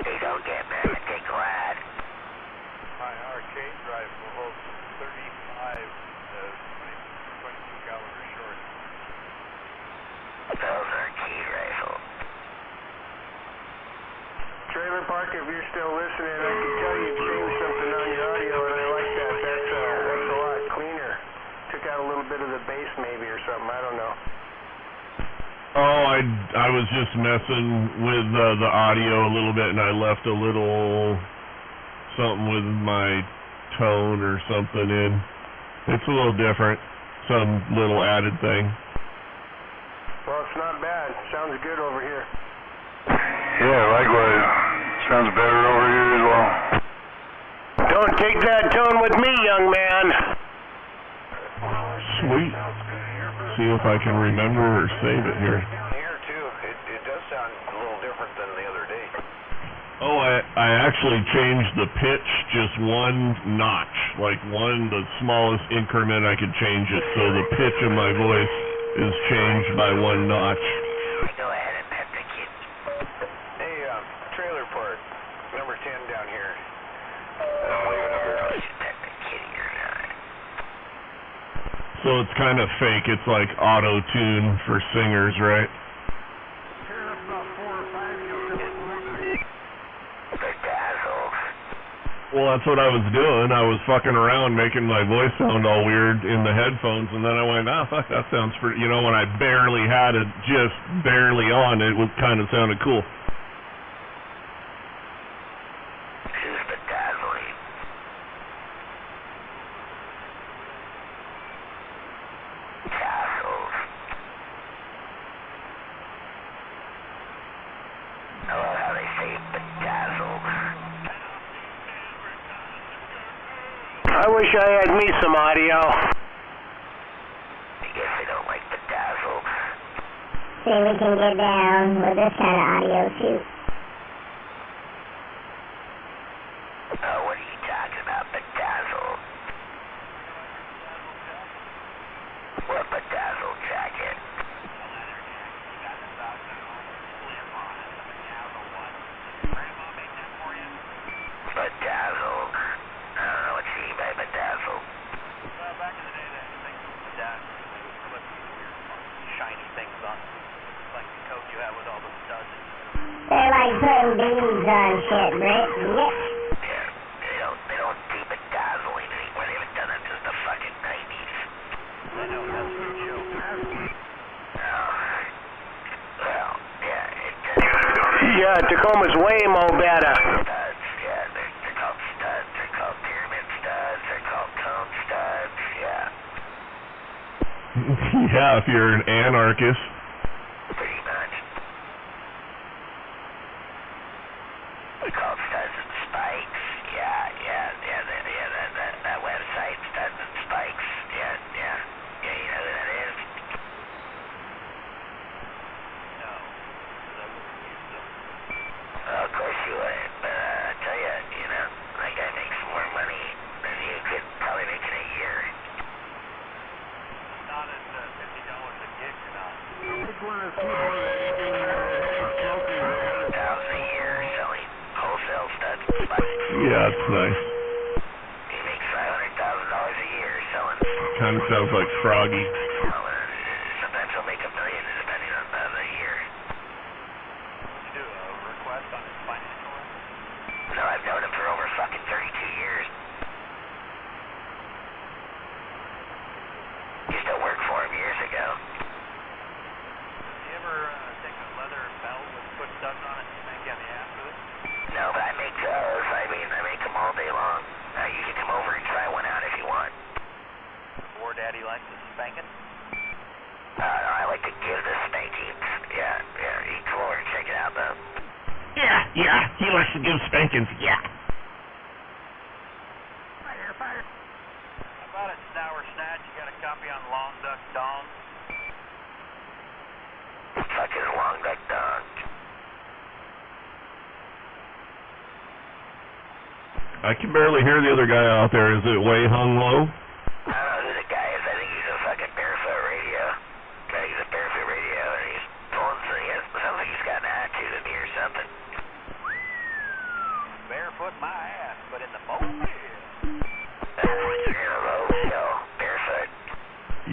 Hey, don't get mad. Take glad. My arcade rifle holds 35 22 caliber short. Those are key rifles. Trailer Park, if you're still listening, I can tell you changed something on your audio, and I like that. That's a lot cleaner. Took out a little bit of the bass maybe or something. I don't know. Oh, I was just messing with the audio a little bit, and I left a little something with my tone or something in. It's a little different, some little added thing. Well, it's not bad. Sounds good over here. Yeah, likewise. Sounds better over here as well. Don't take that tone with me, young man. Sweet. See if I can remember or save it here. Here too, it does sound a little different than the other day. Oh, I actually changed the pitch just one notch, like the smallest increment I could change it, so the pitch of my voice is changed by one notch. Go ahead and pet the kid. Hey, Trailer Park, number 10 down here. You should pet the kitty or not. So it's kind of fake. It's like auto-tune for singers, right? Bedazzle. Well, that's what I was doing. I was fucking around making my voice sound all weird in the headphones, and then I went, fuck, that sounds pretty... You know, when I barely had it, just barely on, it was kind of sounded cool. Who's bedazzling? Tassels. I love how they say bedazzled. I wish I had me some audio. I guess they don't like bedazzled. See, we can get down with this kind of audio too. What are you talking about, bedazzled? What bedazzled jacket? Bedazzled. I don't know what you mean by bedazzled. Well, back in the day, things were bedazzled. They would put these weird, shiny things on, like the coat you have with all the studs. They're like putting beads on shit, Britt. Yep. Yeah, they don't do bedazzling anymore. They haven't done it since the fucking 90s. I know, that's a good joke. Oh. Well, yeah, it does. Yeah, Tacoma's way more better. Studs, yeah, they're called studs. They're called pyramid studs. They're called cone studs, yeah. Yeah, if you're an anarchist. Pretty much. They're called studs and spikes. That website, studs and spikes. Yeah, you know who that is? No, because I wouldn't use them. Of course you would, but I tell you, that guy makes more money than you could probably make in a year. Not at $50 a gig, you're not. $1,000 a year selling wholesale studs and spikes. Yeah, it's nice. He makes $500,000 a year selling. Kind of sounds like Froggy. Sometimes he'll make $1 million depending on the year. Did you do a request on his financial record? No, I've known him for over fucking 32 years. Used to work for him years ago. Did you ever take a leather belt with put studs on it and spank you on the ass with it? No, but I make those. I make them all day long. You can come over and try one out if you want. War Daddy likes to spank it? I like to give the spankings. Yeah, you come over and check it out, though. Yeah, he likes to give spankings, yeah. How about it, Sour Snatch? You got a copy on Long Duck Dong? Fucking long duck dog. I can barely hear the other guy out there. Is it way hung low? I don't know who the guy is. I think he's a fucking barefoot radio. He's a barefoot radio, and he's pulling something. Sounds like he's got an attitude at me or something.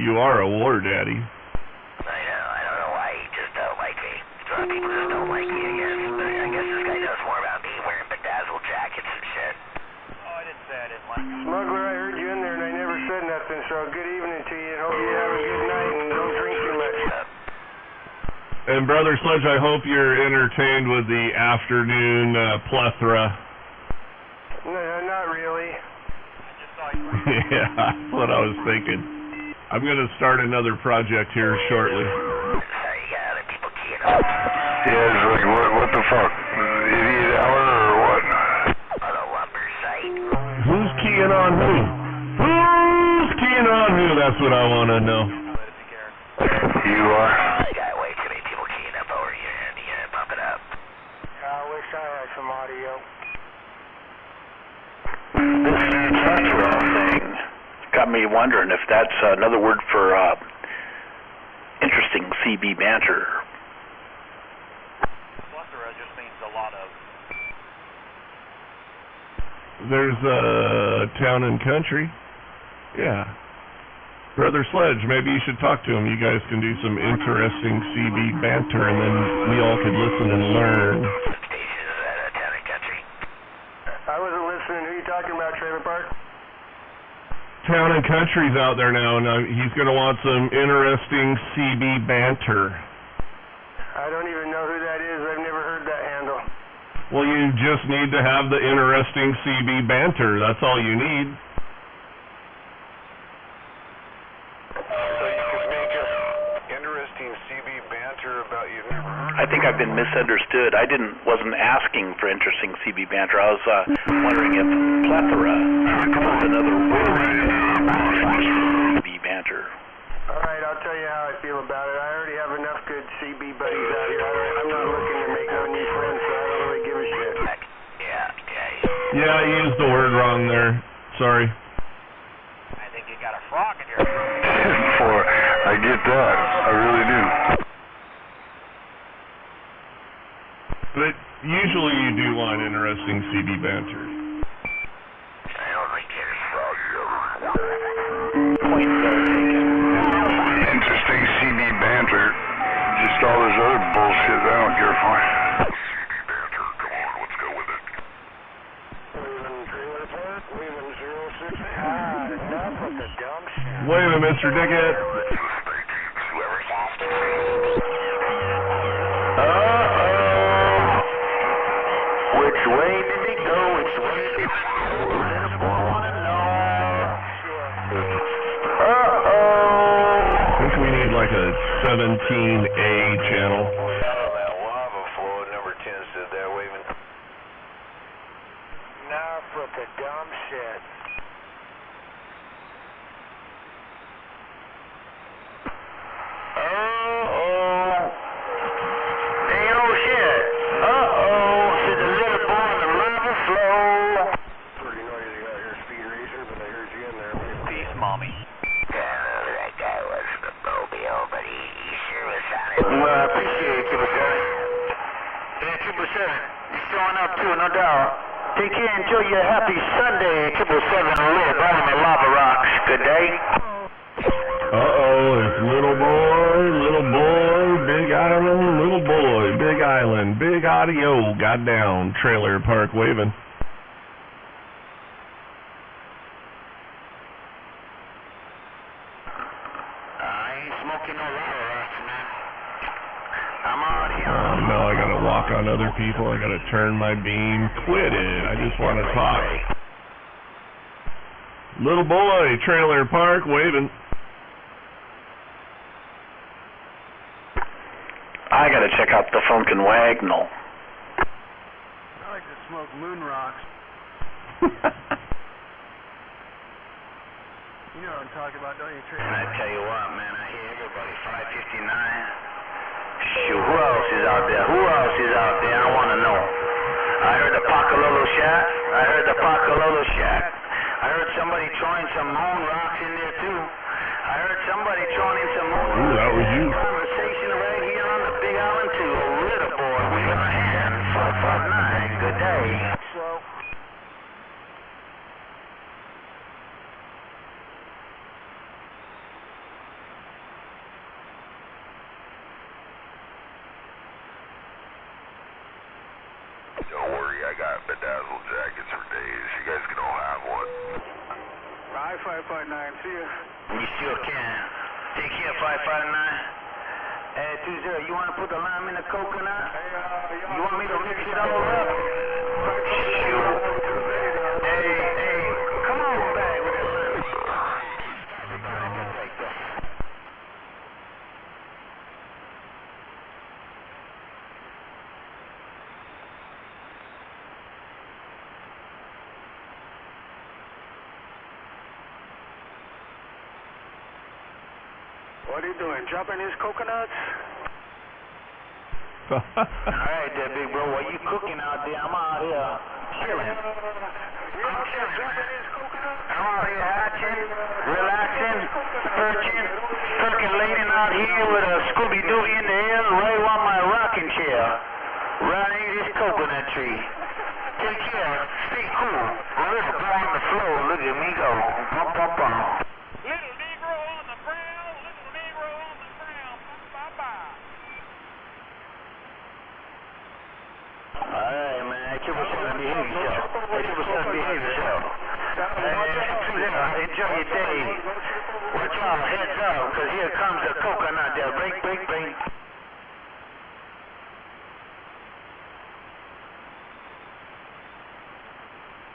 You are a war daddy. I don't know why you just don't like me. A lot of people just don't like me, I guess. But I guess this guy knows more about me wearing bedazzled jackets and shit. Oh, I didn't say I didn't like you. Smuggler, I heard you in there and I never said nothing, so good evening to you and hope you have a good night and don't drink too much. And Brother Sledge, I hope you're entertained with the afternoon plethora. No, not really. I just saw you. Yeah, that's what I was thinking. I'm going to start another project here shortly. Sorry, you got other people keying up. Yeah, it's like, what the fuck? Idiot hour or what? On a lumber site. Who's keying on who? Who's keying on who? That's what I want to know. You are? I got way too many people keying up over here, and you gotta bump it up. I wish I had some audio. This plethora thing got me wondering if that's another word for interesting CB banter. Plethora just means a lot of. There's Town and Country. Yeah. Brother Sledge, maybe you should talk to him. You guys can do some interesting CB banter, and then we all could listen and learn. Stations at Town and Country. I wasn't listening. Who are you talking about, Trailer Park? Town and Country's out there now, and he's going to want some interesting CB banter. I don't even know who that is. I've never heard that handle. Well, you just need to have the interesting CB banter. That's all you need. So you could make a interesting CB banter about you never heard. I think I've been misunderstood. I wasn't asking for interesting CB banter. I was wondering if plethora was another word for CB banter. All right, I'll tell you how I feel about it. I already have enough good CB buddies out here. I'm not looking to make no new friends, so I don't really give a shit. Yeah, I used the word wrong there. Sorry. I think you got a frog in your throat. I get that. I really do. But usually you do want interesting CB banter. I don't think there's frogs. Point well taken. Interesting CB banter. Just all this other bullshit I don't care for. Wait a minute, Mr. Dickett. Which way did he go? Which way did he go? Little boy wanna know. I think we need like a 17A channel. That lava flow number 10 stood there waving. Now for the dumb shit. Mommy. That guy wasn't a mobile, but he sure was on it. Well, I appreciate it, 777. Yeah, 777. You're showing up too, no doubt. Take care, enjoy your happy Sunday, 777. Live out on the lava rocks. Good day. It's little boy, big island, little boy, big island, big audio, goddamn, Trailer Park waving. No, I gotta walk on other people. I gotta turn my beam. Quit it. I just want to talk. Little boy, Trailer Park, waving. I gotta check out the Funkin' Wagnall. I like to smoke moon rocks. You know what I'm talking about, don't you, Trey? And I tell you what, man, I hear everybody 559. Shoot, who else is out there? Who else is out there? I want to know. I heard the Pacololo Shack. I heard somebody throwing some moon rocks in there, too. I heard somebody throwing in some moon rocks. Ooh, that was you. Conversation right here on the Big Island, too. A little boy with a hand. 559. Good day. So, 559. See ya. You sure can. Take care, 559. Hey, 20, you want to put the lime in the coconut? You want me to mix it all up? Sure. Hey, come on back with that lime. What are you doing? Dropping his coconuts? Alright there, big bro. What you cooking out there? I'm out here chilling. I'm out here hatching, relaxing, perching, percolating out here with a Scooby-Doo in the air right on my rocking chair. Right under this coconut tree. Take care. Stay cool. A little boy on the floor. Look at me go. Bum, bum, bum. Little Negro on the ground, little Negro on the ground. Bye-bye. Alright, man. Hey, 777, behave yourself. Hey, 777, behave yourself. Hey, enjoy your day. Watch out, heads up, because here comes the coconut there. Break, break, break.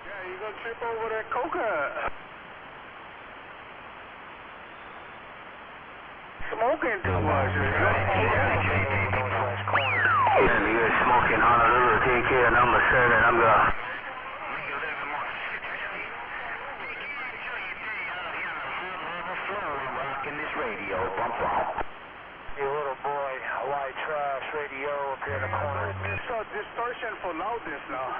Yeah, you gonna trip over that coconut. Smoking too much. Yeah, you're smoking Honolulu. Take care, number 7. I'm gonna. Rocking this radio. Bump, bump. You little boy, white trash radio up here in the corner. It's a distortion for loudness now.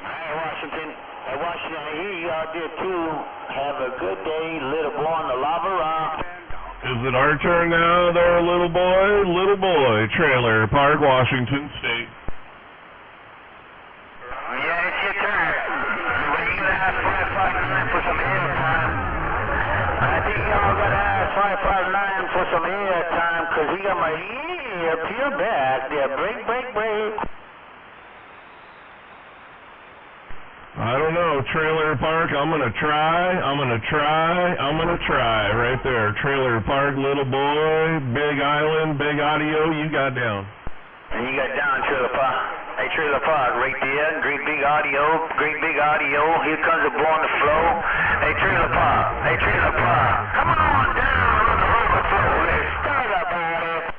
Hey, Washington. Hey, Washington, I hear you out there too. Have a good day, little boy on the lava rock. Is it our turn now there, little boy? Little boy, Trailer Park, Washington State. Yeah, it's your turn. When you gonna ask 559 for some airtime? I think y'all gotta ask 559 for some airtime, cause he got my ear peeled back there. Break, break, break. I don't know, Trailer Park, I'm gonna try right there. Trailer Park, little boy, Big Island, Big Audio, you got down. And you got down, Trailer Park. Hey, Trailer Park, right there. Great big audio, great big audio. Here comes the boy on the floor. Hey, Trailer Park. Hey, Trailer Park. Come on down on the rubber floor. Let's start about it.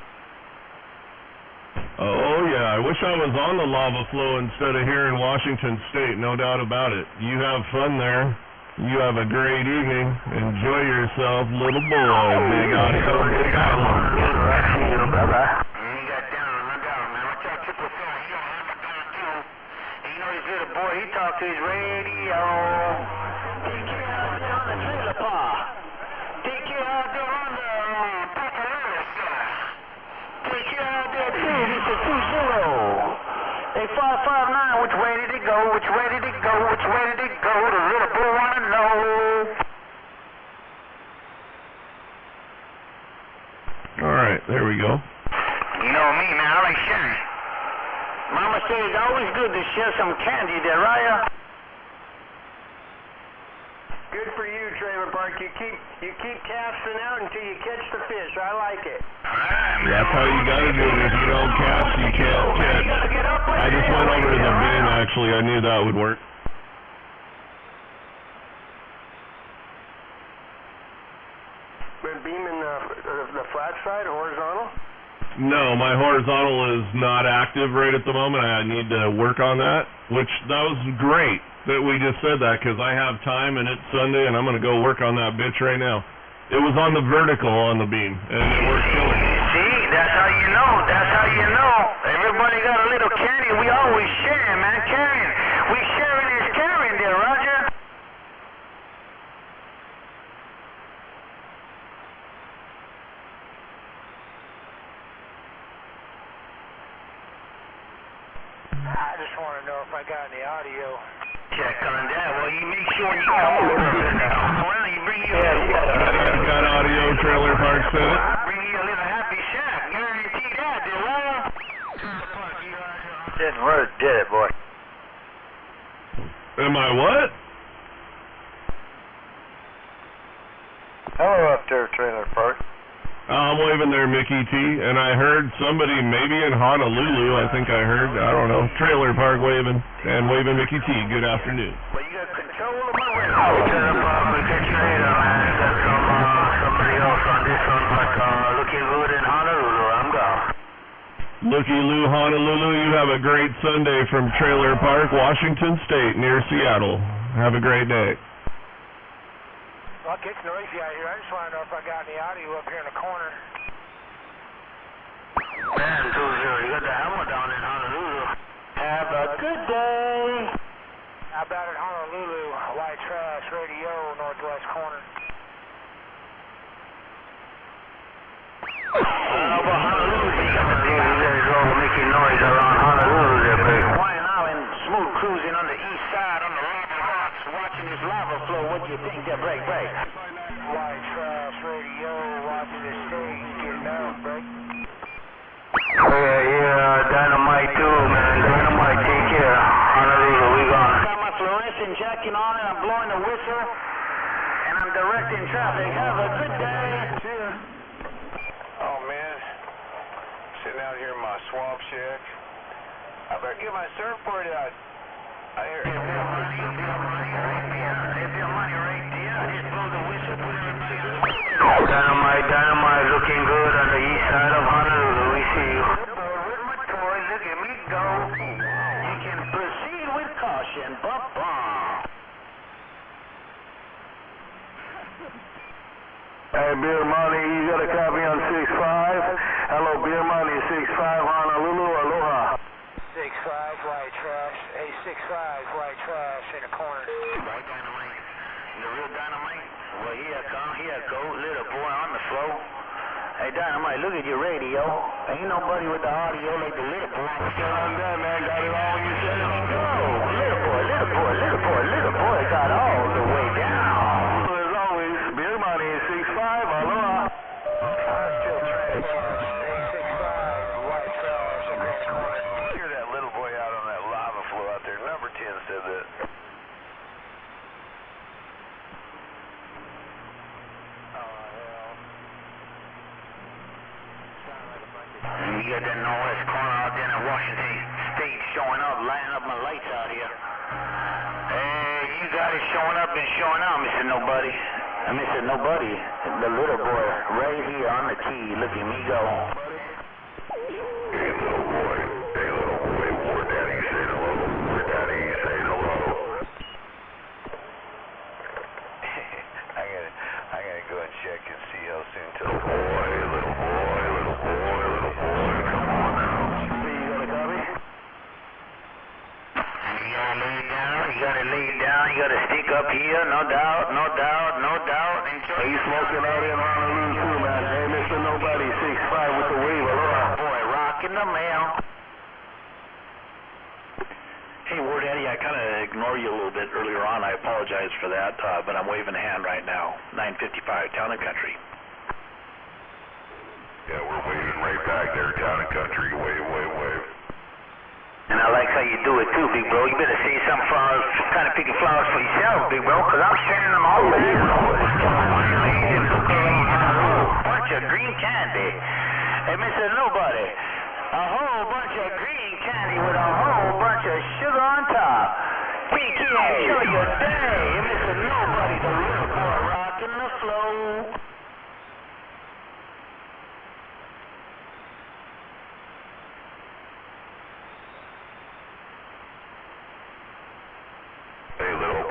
Oh yeah, I wish I was on the lava flow instead of here in Washington State, no doubt about it. You have fun there. You have a great evening. Enjoy yourself, little boy. Big audio, Big Island. You got down, look out, man. Watch out, triple phone. He don't have a gun too. And you know this little boy, he talked to his radio. Take care out there on the Trailer Park. Take care out there on the Pocalala side. Take care out there too, Mr. 20. Hey, 559, which way did it go? Which way did it go? Which way did it go? The little boy wanna know. Alright, there we go. You know me, man, I like sharing. Mama said it's always good to share some candy there, right? Good for you, Trailer Park. You keep casting out until you catch the fish. I like it. That's how you gotta do it. If you don't cast, you can't catch. I just went over to the bin, actually. I knew that would work. Been beaming the flat side, horizontal? No, my horizontal is not active right at the moment. I need to work on that, which that was great that we just said that, because I have time and it's Sunday and I'm going to go work on that bitch right now. It was on the vertical on the beam, and it worked killer. See, that's how you know. That's how you know. Everybody got a little candy. We always share, man. Caring. We sharing is caring there, Roger. I just want to know if I got any audio. Check on that. Well, you make sure you come over now. Well, you bring you I got audio, Trailer Park said it. bring you a little happy shack. Guarantee that, dude. Well, didn't work, did it, boy? Am I what? Hello up there, Trailer Park. I'm waving there, Mickey T, and I heard somebody maybe in Honolulu, I think I heard, I don't know, Trailer Park waving, and waving Mickey T. Good afternoon. Well, you got control of my radio. Trailer Park, we catch you later, man. Got somebody else on this one, but looking good in Honolulu. I'm gone. Looky Lou, Honolulu, you have a great Sunday from Trailer Park, Washington State, near Seattle. Have a great day. Well, it's noisy out here. I just want to know if I got any audio up here in the corner. Man, 2-0, you got the hammer down in Honolulu. Have a good day. How about at Honolulu, White Trash Radio, northwest corner. I don't know about Honolulu. You guys all making noise around Honolulu there, but why now in smooth cruising on the east side on the lava rocks, watching this lava flow? What do you think there? Break. White Trash Radio, watching the stage, getting down, break. Yeah, Dynamite too, man. Dynamite, take care. Honolulu, we gone. Got my fluorescent jacket on and I'm blowing the whistle and I'm directing traffic. Have a good day. Cheers. Oh man, sitting out here in my swamp shack. I better get my surfboard out. I hear If your money right there, just blow the whistle, put everybody on. Dynamite, looking good on the east side of Honolulu. We see you. With my toy, look at me go. You can proceed with caution. Hey, Beer Money, you got a copy on 6-5? Hello, Beer Money, 6-5, Honolulu, aloha. 6-5, White Trash. Hey, 6-5, White Trash in the corner. White Dynamite. The real Dynamite? Well, here I come. Here I go. Little boy on the floor. Hey, Dynamite, look at your radio. Ain't nobody with the audio like the little boy. Still on that, man. Got it all you said. Little boy got all the way down. As always, Beer Money, 6-5, aloha. Still trash. 6-5, White Trash in the corner. hear that little boy out on that lava flow out there. Number 10 said that. You got that northwest corner out there in Washington State showing up, lighting up my lights out here. Hey, you got it showing up and showing out, Mr. Nobody. Mr. Nobody, the little boy right here on the tee. Look at me go. Hey, little boy, War Daddy, say hello. War Daddy, say hello. I gotta go and check and see how soon till. Little boy, come on now. You got a copy? You gotta lay down, you gotta stick up here, no doubt. Enjoy. Are you smoking out in Honolulu too, man? Hey, Mr. Nobody, 6-5 with the wave, aloha. Boy, rocking the mail. Hey, War Daddy, I kind of ignored you a little bit earlier on. I apologize for that, but I'm waving a hand right now. 955, Town and Country. Yeah, we're waving right back there, Town and Country. Wave. And I like how you do it too, big bro. You better say some flowers, kind of picking flowers for yourself, big bro, because I'm sending them all back. Bunch of green candy. Hey, Mr. Nobody, a whole bunch of green candy with a whole bunch of sugar on top. Take it, enjoy your day. Hey, Mr. Nobody, the little boy rocking the flow. Hey, little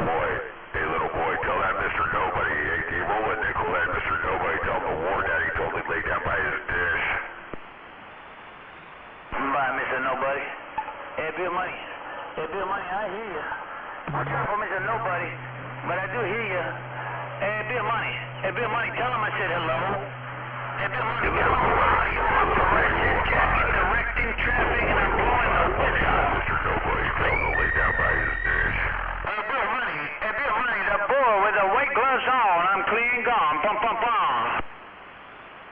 boy, tell that Mr. Nobody. Hey, Demo and Nickel, that Mr. Nobody, tell the War Daddy told him lay down by his dish. Bye, Mr. Nobody. Hey, Bill Money, I hear you. Watch out for Mr. Nobody, but I do hear you. Hey, Bill Money, tell him I said hello. Hey, Bill Money, get on the radio. I'm directing traffic and I'm blowing the whistle. Mr. Nobody, tell him to lay down by his dish. Hey, Bill Money, the boy with the white gloves on. I'm clean gone. Bum.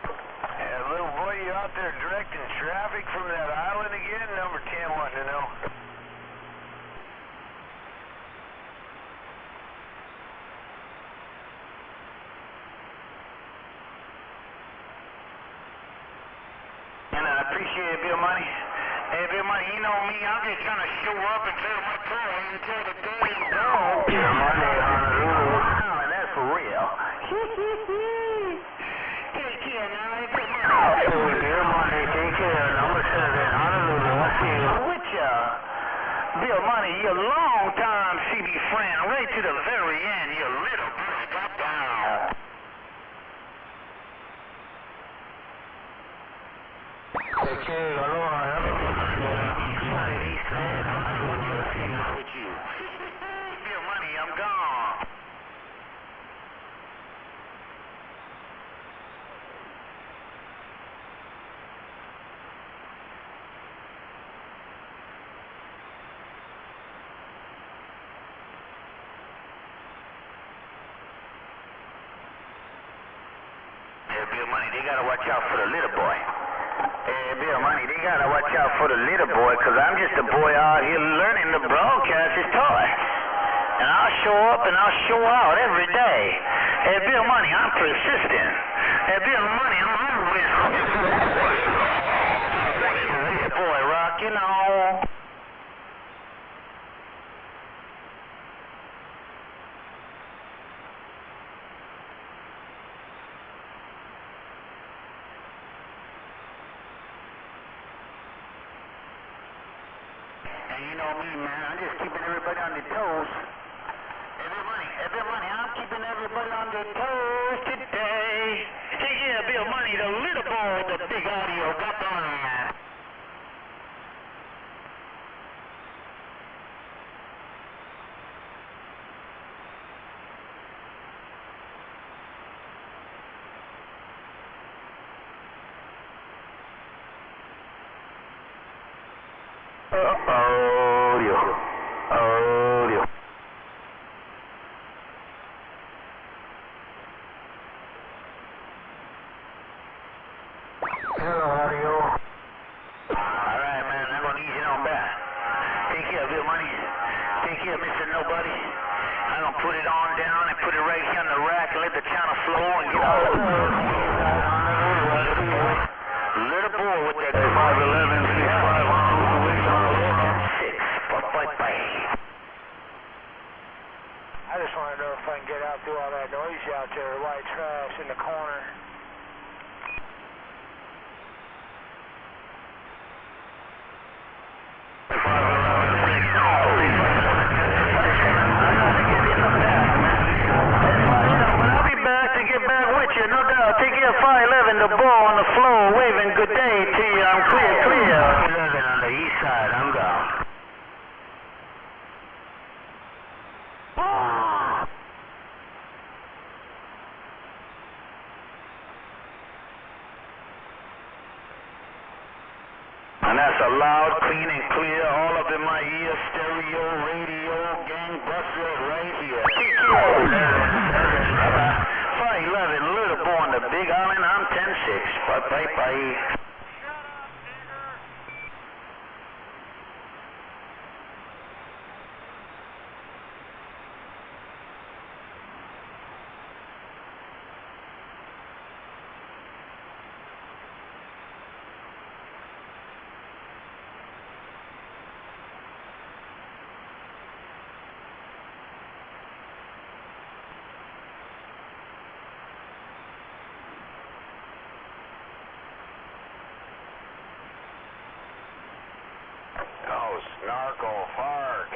Yeah, little boy, you out there directing traffic from that island again? Number 10 wanted to know. Okay, Bill Money. Hey, Bill Money, you know me. I'm just trying to show up and tell my toy until the day is gone. Bill Money, Honolulu. Wow, that's for real. Take care now. Hey, Bill Money. Hey, Bill Money, take care. Number 7, Honolulu. What's you? With ya. Bill Money, your long-time CB friend, right to the very end, you little boy, got down. Okay, aloha. With you. Bill Money, I'm gone. Hey, Bill Money, they gotta watch out for the little boy. Hey, Bill Money, they gotta watch out for the little boy, cause I'm just a boy out here learning to broadcast his toy. And I'll show up and I'll show out every day. Hey, Bill Money, I'm persistent. Hey, Bill Money, I'm always looking for a boy. Boy, rock, you know. And you know me, man, I'm just keeping everybody on their toes. Every money, I'm keeping everybody on their toes today. Hey, yeah, Bill Money, the little boy, the big audio, got on. Audio. Audio. Hello, audio. All right, man, I'm going to ease it on back. Take care, Bill Money. Take care, Mr. Nobody. I'm going to put it on down and put it right here on the rack and let the channel flow and get out. Little boy with that 511, 65 Honolulu. 6. Bye-bye. I just want to know if I can get out through all that noise out there, white trash in the corner. I'll be back to get back with you, no doubt. Take care, 511, the ball on the floor, waving good day to you. I'm clear. 11 on the east side, I'm gone. And that's a loud, clean, and clear, all up in my ear, stereo, radio, gangbuster, right here. 511, little boy on the Big Island, I'm 10-6. Bye. Oh, snarkle, fark.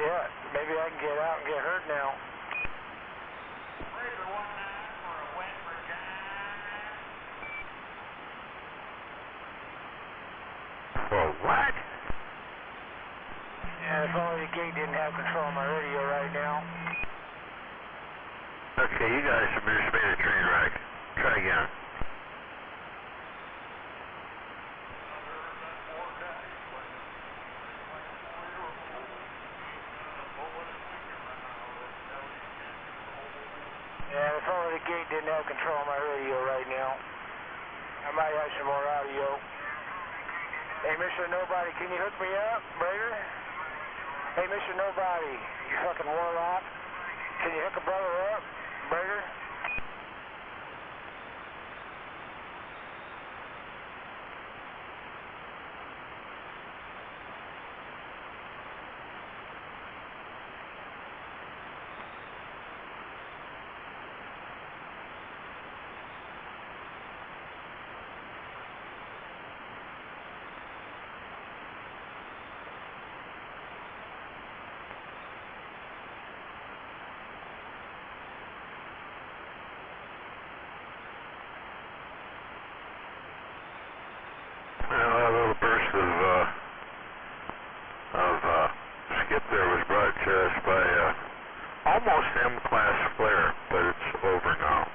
Shit, maybe I can get out and get hurt now. Razor 19 for a West Virginia. For what? Yeah, if only the gate didn't have control of my radio right now. Okay, you guys have just made a train wreck. Try again. Yeah, if only the gate didn't have control of my radio right now. I might have some more audio. Hey, Mr. Nobody, can you hook me up, Brader? Hey, Mr. Nobody, you fucking warlock. Can you hook a brother up, Brader? A little burst of skip there was brought to us by almost M-class flare, but it's over now.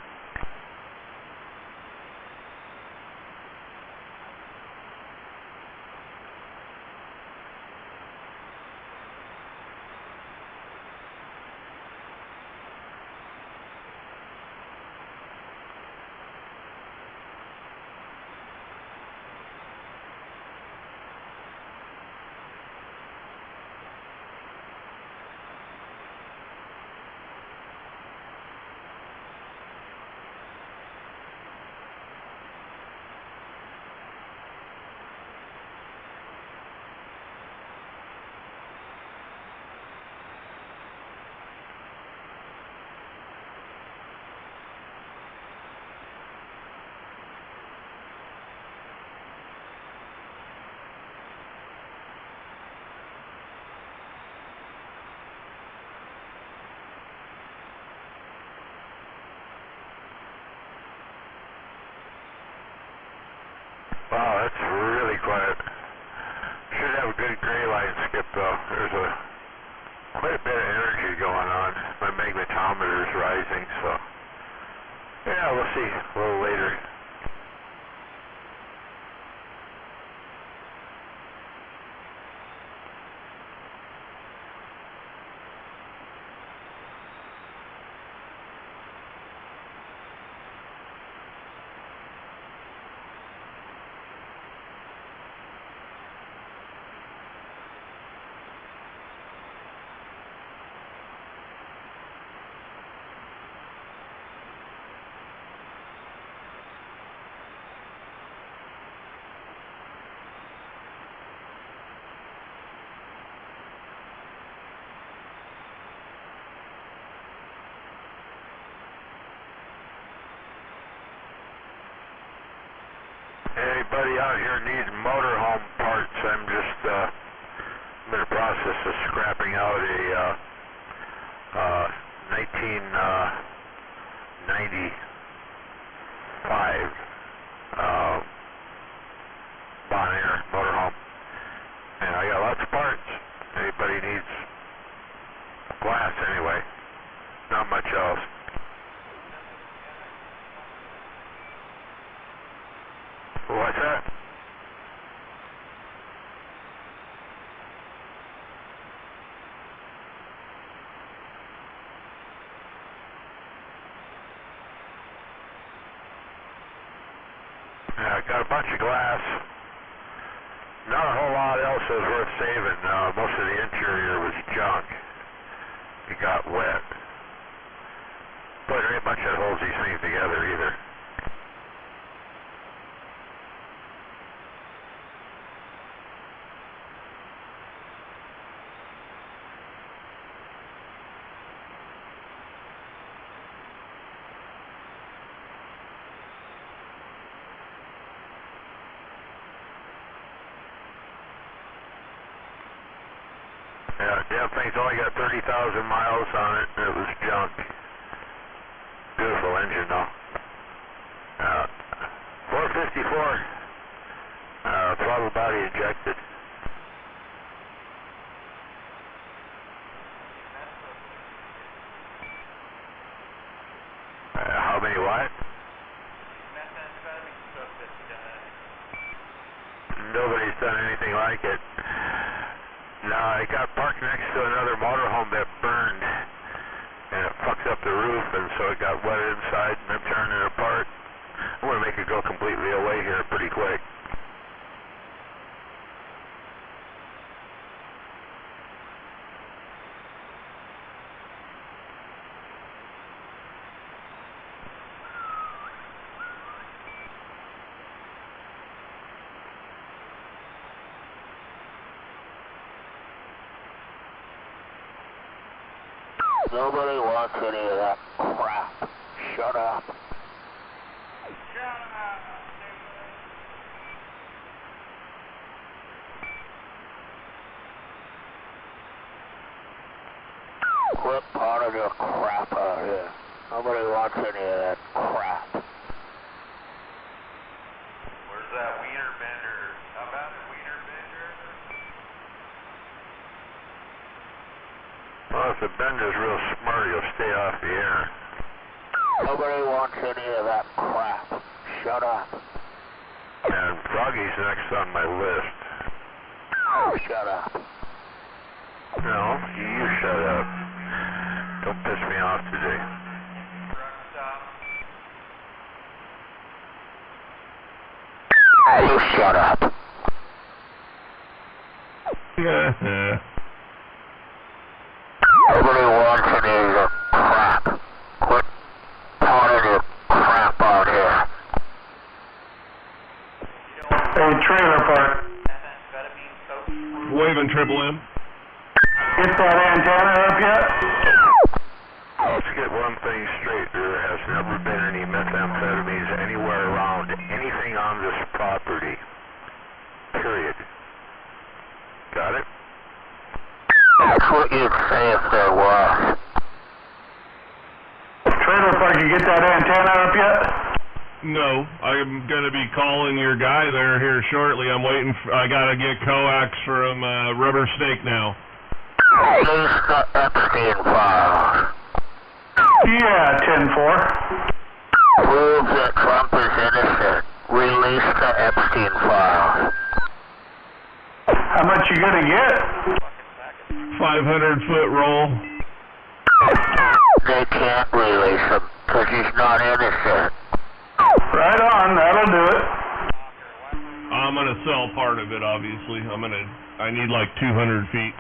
Wow, that's really quiet. Should have a good gray line skip though. There's quite a bit of energy going on. My magnetometer is rising, so yeah, we'll see a little later. Anybody out here needs motorhome parts? I'm just I'm in the process of scrapping out a 1995 Bonaire motorhome, and I got lots of parts. Anybody needs glass anyway? Not much else. What's that? Yeah, I got a bunch of glass. Not a whole lot else that was worth saving. Most of the interior was junk. It got wet. But there ain't much that holds these things together either. Yeah, damn thing's only got 30,000 miles on it, and it was junk. Beautiful engine, though. 454. Throttle body ejected. How many what? Nobody's done anything like it. No, it got parked next to another motorhome that burned, and it fucked up the roof, and so it got wet inside, and I'm tearing it apart. I'm going to make it go completely away here pretty quick. Nobody wants any of that crap. Shut up. Quit potting your crap out here. Nobody wants any of that crap. Where's that wiener bender? How about the wiener bender? Well, if the bender's real smart, he'll stay off the air. Nobody wants any of that crap. Shut up. And Froggy's next on my list. Shut up. No, you shut up. Don't piss me off today. Truck stop. You shut up. Nobody wants any of your crap. Quit potting your crap out here. Hey, trailer park. Methamphetamine, coke. Waving Triple M. Get that antenna up yet? Let's get one thing straight. There has never been any methamphetamines anywhere around anything on this property. Period. Got it? That's what you'd say if there was. Trailer park, you get that antenna up yet? No, I'm going to be calling your guy there here shortly. I'm waiting. I got to get coax from Rubber Snake now. Release the Epstein files. Yeah, 10-4. Prove that Trump is innocent. Release the Epstein files. How much you gonna get? 500-foot roll. They can't release him because he's not innocent. Right on, that'll do it. I'm going to sell part of it, obviously. I need like 200 feet.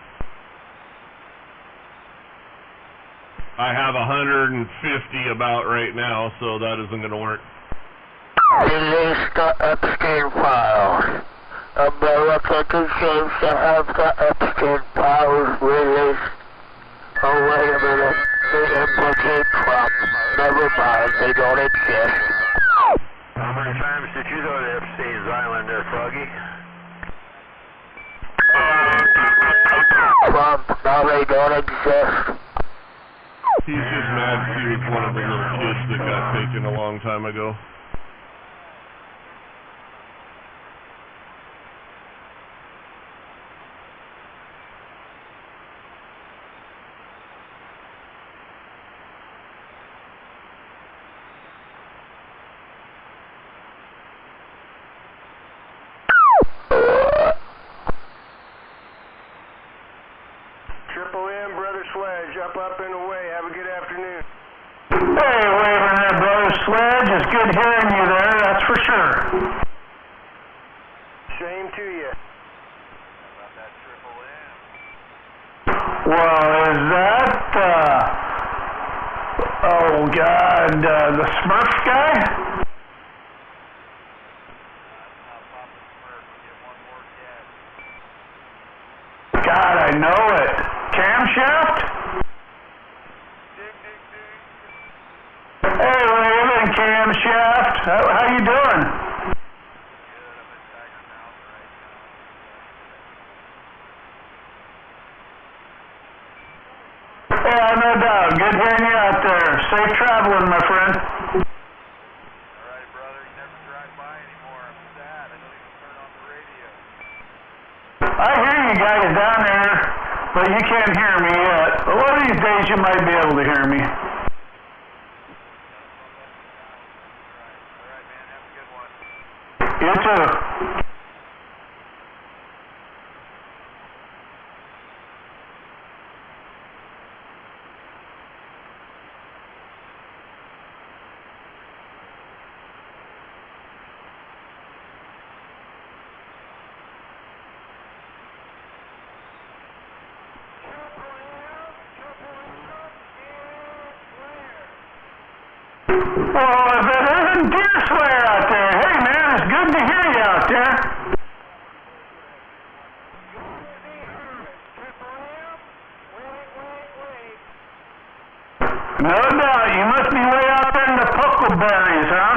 I have 150 about right now, so that isn't going to work. Release the Epstein files. America deserves to have the Epstein files released. Oh, wait a minute. They implicate Trump. Never mind, they don't exist. How many times did you go to Epstein's Island there, Froggy? Trump, now they don't exist. He's just mad because he was one of the little kids that got taken a long time ago. Triple M, Brother Sledge, up and away. Have a good afternoon. Hey, waving there, Brother Sledge. It's good hearing you there, that's for sure. Same to you. How about that Triple M? Well, is that, oh God, the Smurf guy? Not Papa Smurf. Get one more gas. God, I know it. Camshaft? Dig, dig, dig. Hey, Raven, Camshaft. How you doing? Good. I'm at Tiger Mountain right now. Yeah, no doubt. Good hearing you out there. Safe traveling, my friend. All right, brother. You never drive by anymore. I'm sad. I don't even turn on the radio. I hear you guys down there, but you can't hear me yet. But one of these days you might be able to hear me. All right, man. Have a good one. You too. Well, if it isn't deer slayer out there, hey man, it's good to hear you out there. No doubt, you must be way out there in the puckleberries, huh?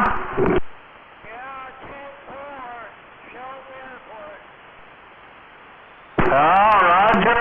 Oh, Roger.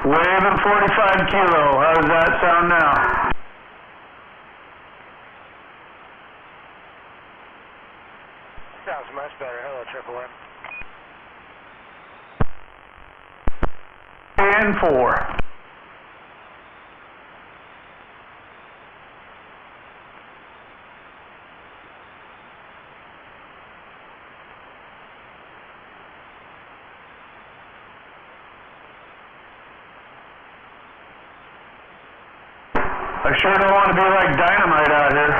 Waving 45 kilo. How does that sound now? Sounds much better. Hello, Triple M. And 4. I sure don't want to be like dynamite out here.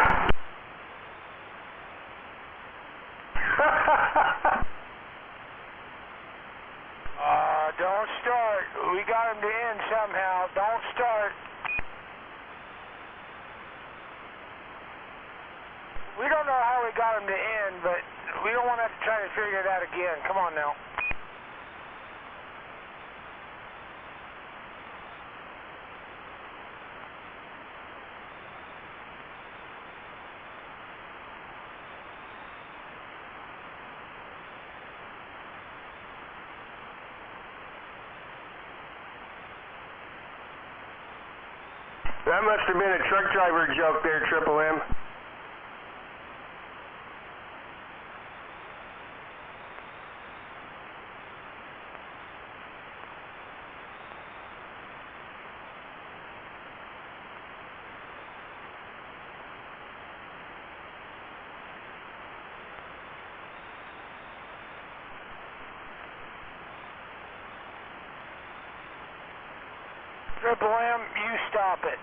Don't start. We got him to end somehow. Don't start. We don't know how we got him to end, but we don't want to have to try to figure it out again. Come on now. That must have been a truck driver joke there, Triple M. Triple M, you stop it.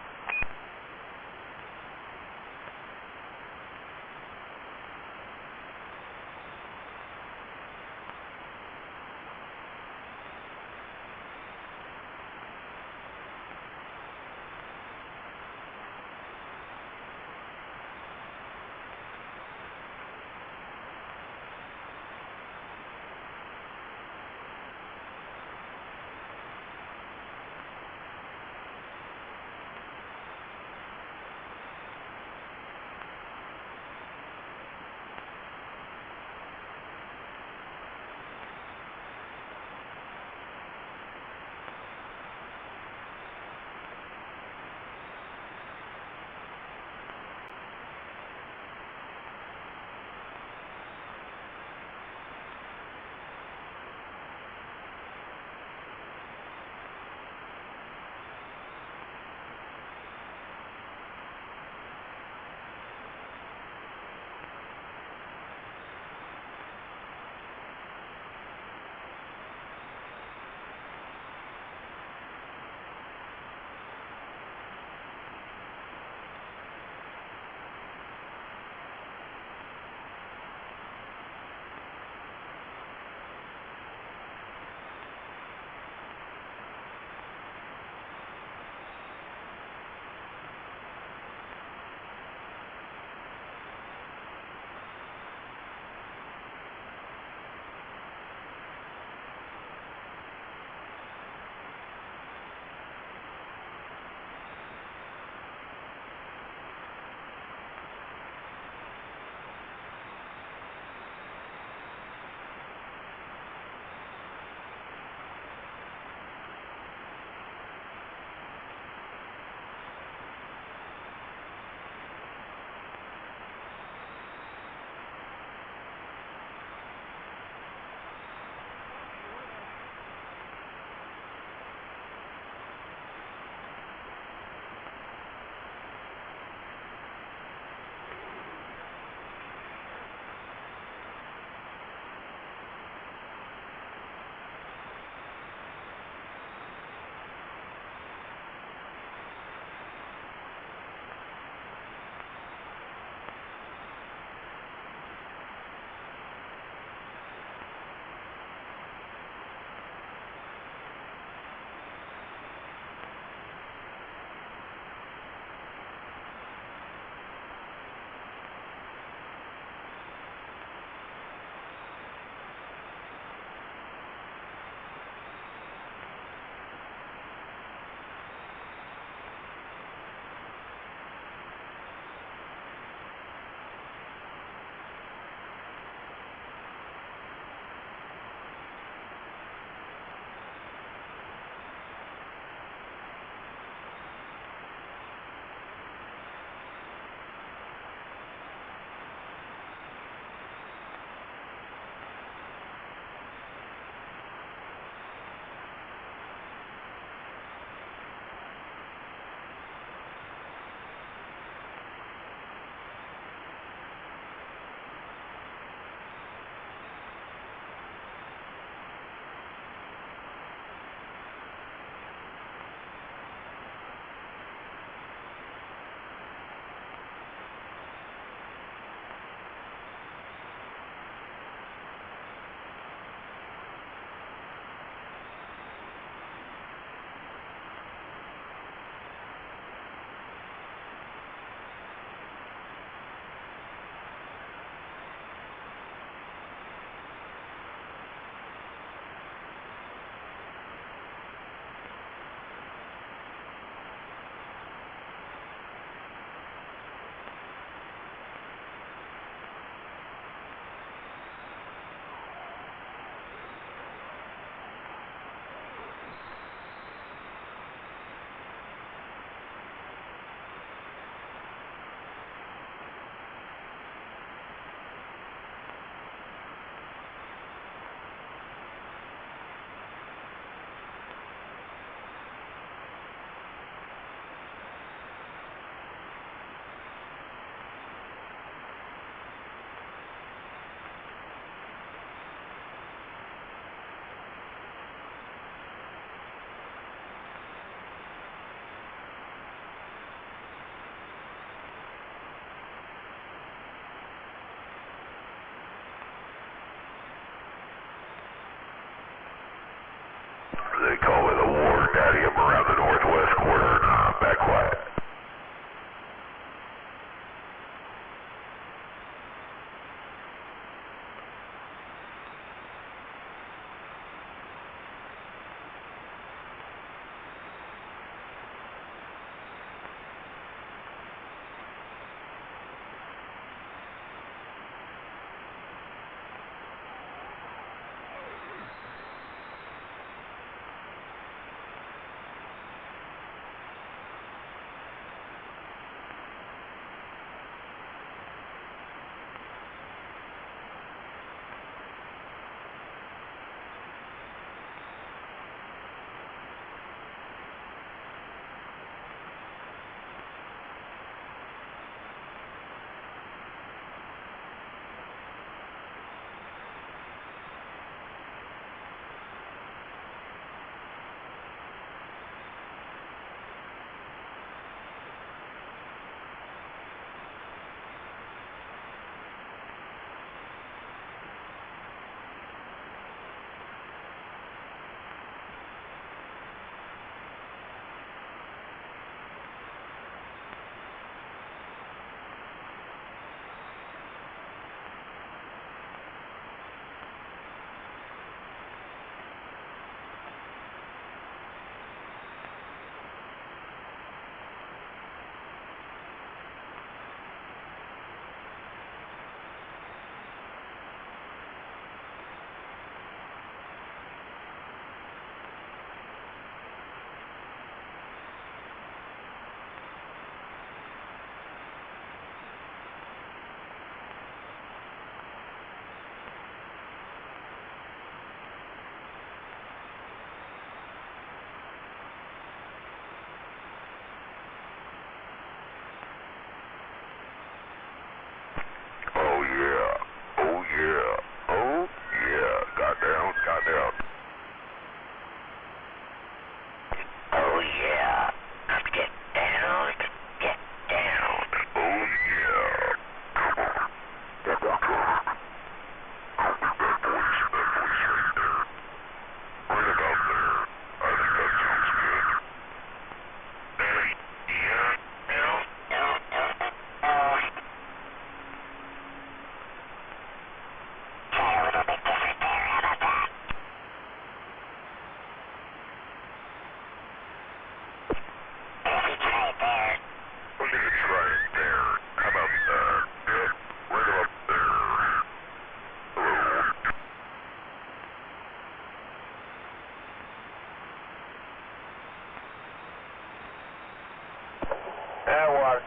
They call it a war daddy up around the northwest quarter. Back quiet.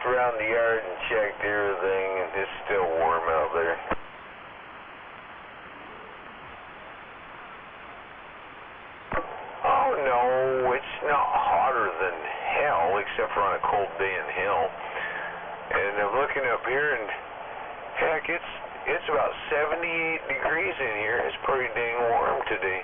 Around the yard and checked everything, and it's still warm out there. Oh no, it's not hotter than hell, except for on a cold day in hell. And I'm looking up here, and heck, it's about 78 degrees in here. It's pretty dang warm today.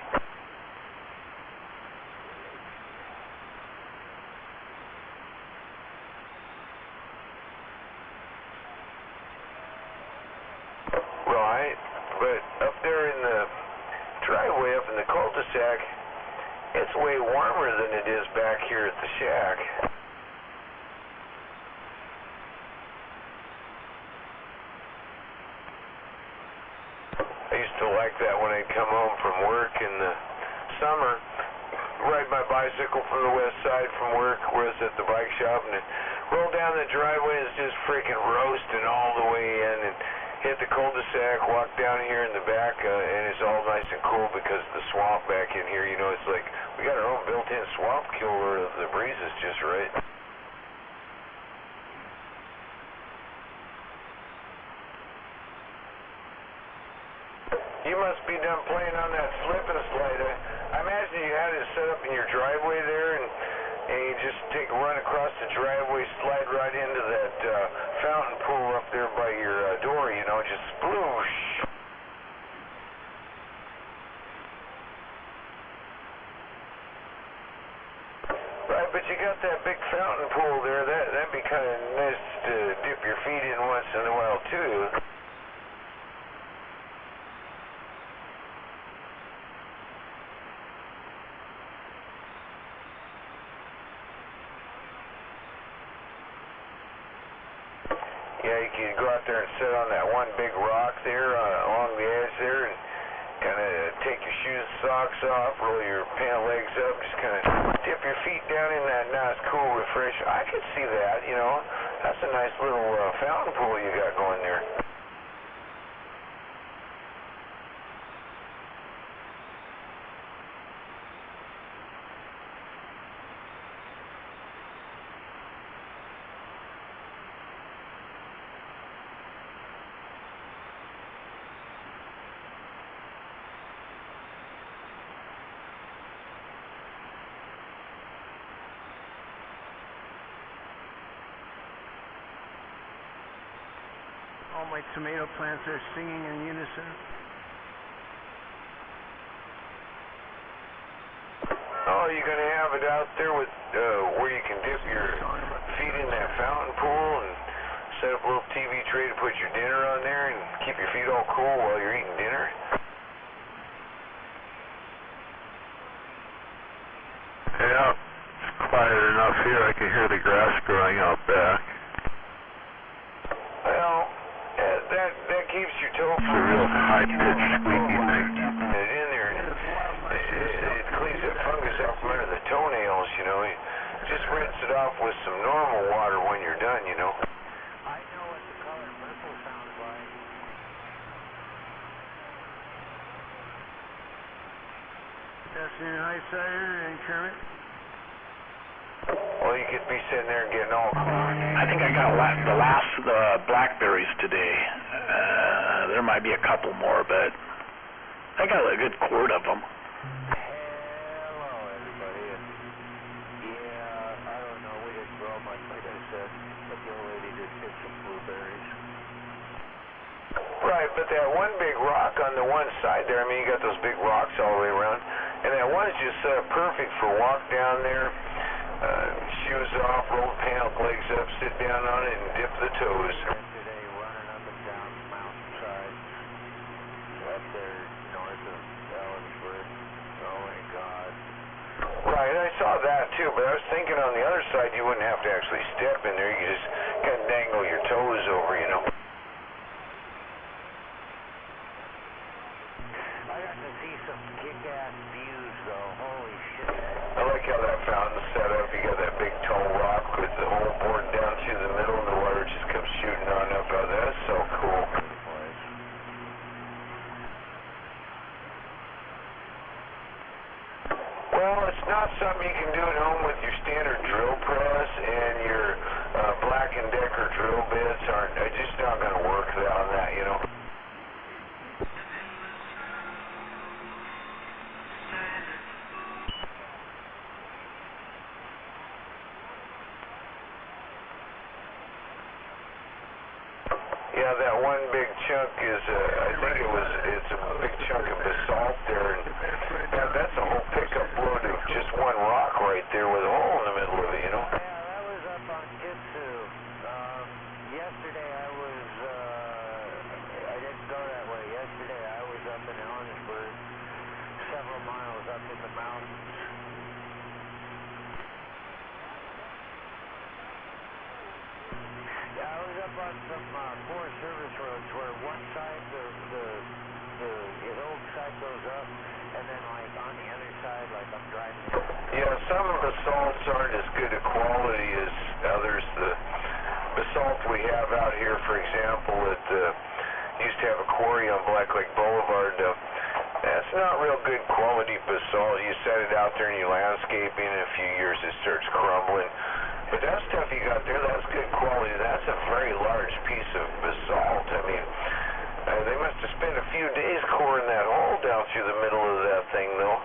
But up there in the driveway, up in the cul-de-sac, it's way warmer than it is back here at the shack. I used to like that when I'd come home from work in the summer, ride my bicycle from the west side from work, where it's at the bike shop, and roll down the driveway, and it's just freaking roasting all the way in, and hit the cul-de-sac, walk down here in the back, and it's all nice and cool because the swamp back in here, you know, it's like we got our own built-in swamp killer. The breeze is just right. You must be done playing on that slip and slide. I imagine you had it set up in your driveway there, and you just run across the driveway, slide right into that fountain pool up there by your door, you know, just sploosh. Right, but you got that big fountain pool there. That'd be kind of nice to dip your feet in once in a while, too. Yeah, you can go out there and sit on that one big rock there along the edge there and kind of take your shoes and socks off, roll your pant legs up, just kind of dip your feet down in that nice cool refresh. I could see that, you know. That's a nice little fountain pool you got going there. All my tomato plants are singing in unison. Oh, you're going to have it out there with where you can dip your feet in that fountain pool and set up a little TV tray to put your dinner on there and keep your feet all cool while you're eating dinner? Yeah, it's quiet enough here. I can hear the grass growing out back. Well, that keeps your toe It's a real high-pitched squeaky thing. in there. It cleans that fungus out from under the toenails, you know. You just rinse it off with some normal water when you're done, you know. I know what the color purple sounds like. Afternoon, Highsider and Kermit. Well, you could be sitting there and getting all I think I got the last of the blackberries today. There might be a couple more, but I got a good quart of them. Hello, everybody. Yeah, I don't know. We didn't grow much, like I said, but the old lady did get some blueberries. Right, but that one big rock on the one side there, I mean, you got those big rocks all the way around, and that one's just perfect for walk down there, shoes off, roll the pant legs up, sit down on it, and dip the toes. Yesterday, running up and down the mountainside, up there north of Ellensburg. Oh my God. Right, I saw that too, but I was thinking on the other side you wouldn't have to actually step in there, you could just kind of dangle your toes over, you know. I got to see some kick-ass views, though. Holy shit. I like how that fountain's set up. You got that big tall rock with the hole bored down through the middle, and the water just comes shooting on up. Oh, that's so cool. Well, it's not something you can do at home with your standard drill press, and your Black & Decker drill bits aren't just not going to work on that, you know. Yeah, that one big chunk is, I think it's a big chunk of basalt there, and that's a whole pickup load of just one rock right there with a hole in the middle of it, you know? Yeah, that was up on Kitsu. Yesterday I didn't go that way. Yesterday I was up in Ellensburg, several miles up in the mountains. Yeah, I was up on some Forest Service roads where one side, the old side goes up, and then like on the other side, like I'm driving. Yeah, some of the basalts aren't as good a quality as others. The basalt we have out here, for example, it used to have a quarry on Black Lake Boulevard. That's not real good quality basalt. You set it out there and you landscaping, in a few years it starts crumbling. But that stuff you got there, that's good quality. That's a very large piece of basalt. I mean, they must have spent a few days coring that hole down through the middle of that thing, though.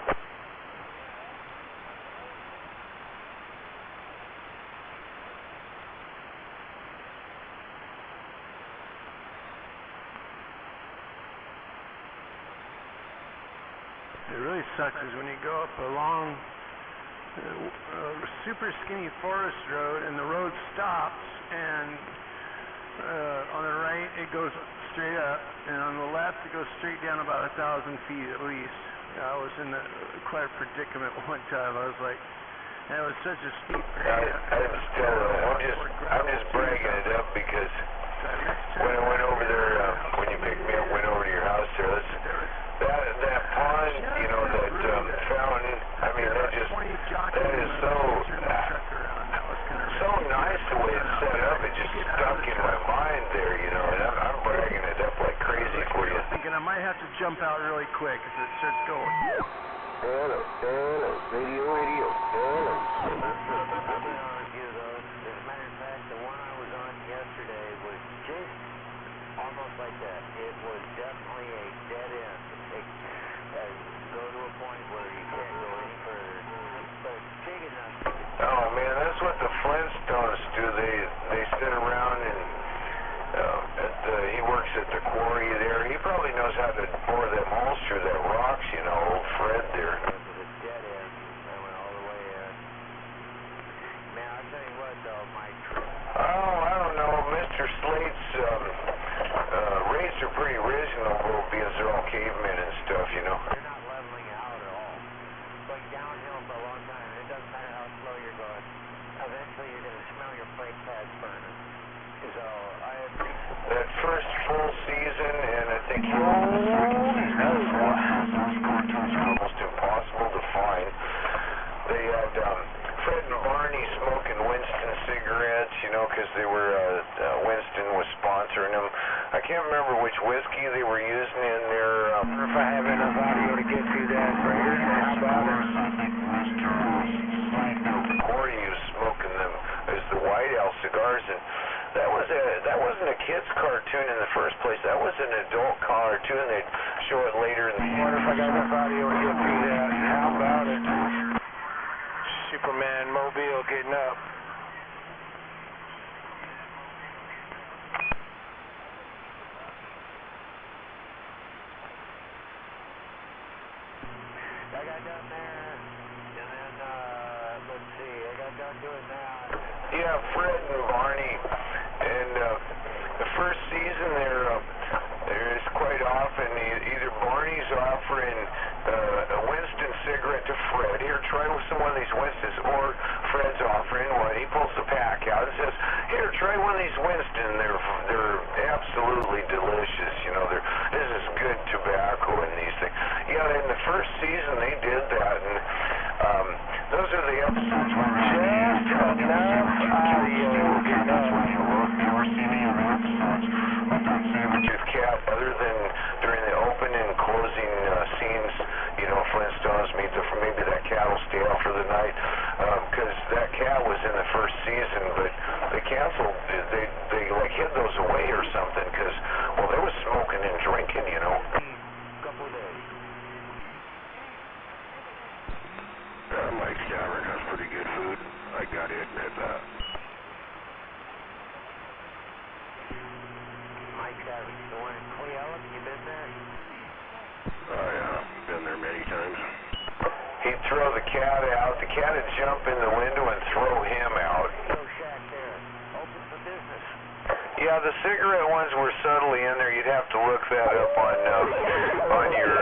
It really sucks is when you go up a long, super skinny forest road and the road stops, and on the right it goes straight up, and on the left it goes straight down about 1,000 feet at least. I was in quite a predicament one time. I was like, and it was such a steep grade. I'm just bragging it up because when I went over there, when you picked me up, went over to your house there. That pond, you know, that fountain. I mean, that is so nice the way it's set up. It just stuck in my mind there, you know, and I'm bragging it up like crazy for you. Thinking I might have to jump out really quick if it starts going. Hello, radio. Hello. I've been on a few of those. As a matter of fact, the one I was on yesterday was just almost like that. It was definitely a dead end. It go to a point where you can't go any further. But it's big enough. Oh man, that's what the Flintstones do. They sit around and he works at the quarry there. He probably knows how to bore them holes through that rocks, you know, old Fred there. It was a dead end. I went all the way in. Man, I'll tell you what though, Mike. Oh, I don't know. Mr. Slate's rates are pretty reasonable because they're all cavemen and stuff, you know. You're not leveling out at all. It's going downhill for a long time. It doesn't matter how slow you're going. Eventually you're going to smell your brake pads burning. So I had that first full season, and I think almost impossible to find. They had Fred and Barney smoking Winston cigarettes, you know, because they were Winston was sponsoring them. I can't remember which whiskey they were using in their. if I have enough audio to get through that, how about the Corey was smoking them as the White Owl cigars, and that wasn't a kid's cartoon in the first place. That was an adult cartoon. They'd show it later in the year. I wonder if I got enough audio to get through that. How about it? Superman Mobile getting up. I got done there, and then, let's see, I got done doing that. Yeah, Fred and Barney. And the first season there's quite often either Barney's offering a Winston cigarette to Fred. Here, try some of these Winstons. Or Fred's offering one. He pulls the pack out and says, here, try one of these Winston. They're absolutely delicious. You know, this is good tobacco in these things. Yeah, in the first season they did that, and those are the episodes where just enough audio cat, other than during the open and closing scenes, you know, Flintstones maybe that cat will stay out for the night, because that cat was in the first season, but they canceled, they like hid those away or something, because, well, they was smoking and drinking, you know. couple of days. Mike's Tavern has pretty good food. I got to admit that. Mike's Tavern, the one in Cleella, you been there? Yeah, been there many times. He'd throw the cat out. The cat would jump in the window and throw him out. No shack there. Open for business. Yeah, the cigarette ones were subtly in there. You'd have to look that up on your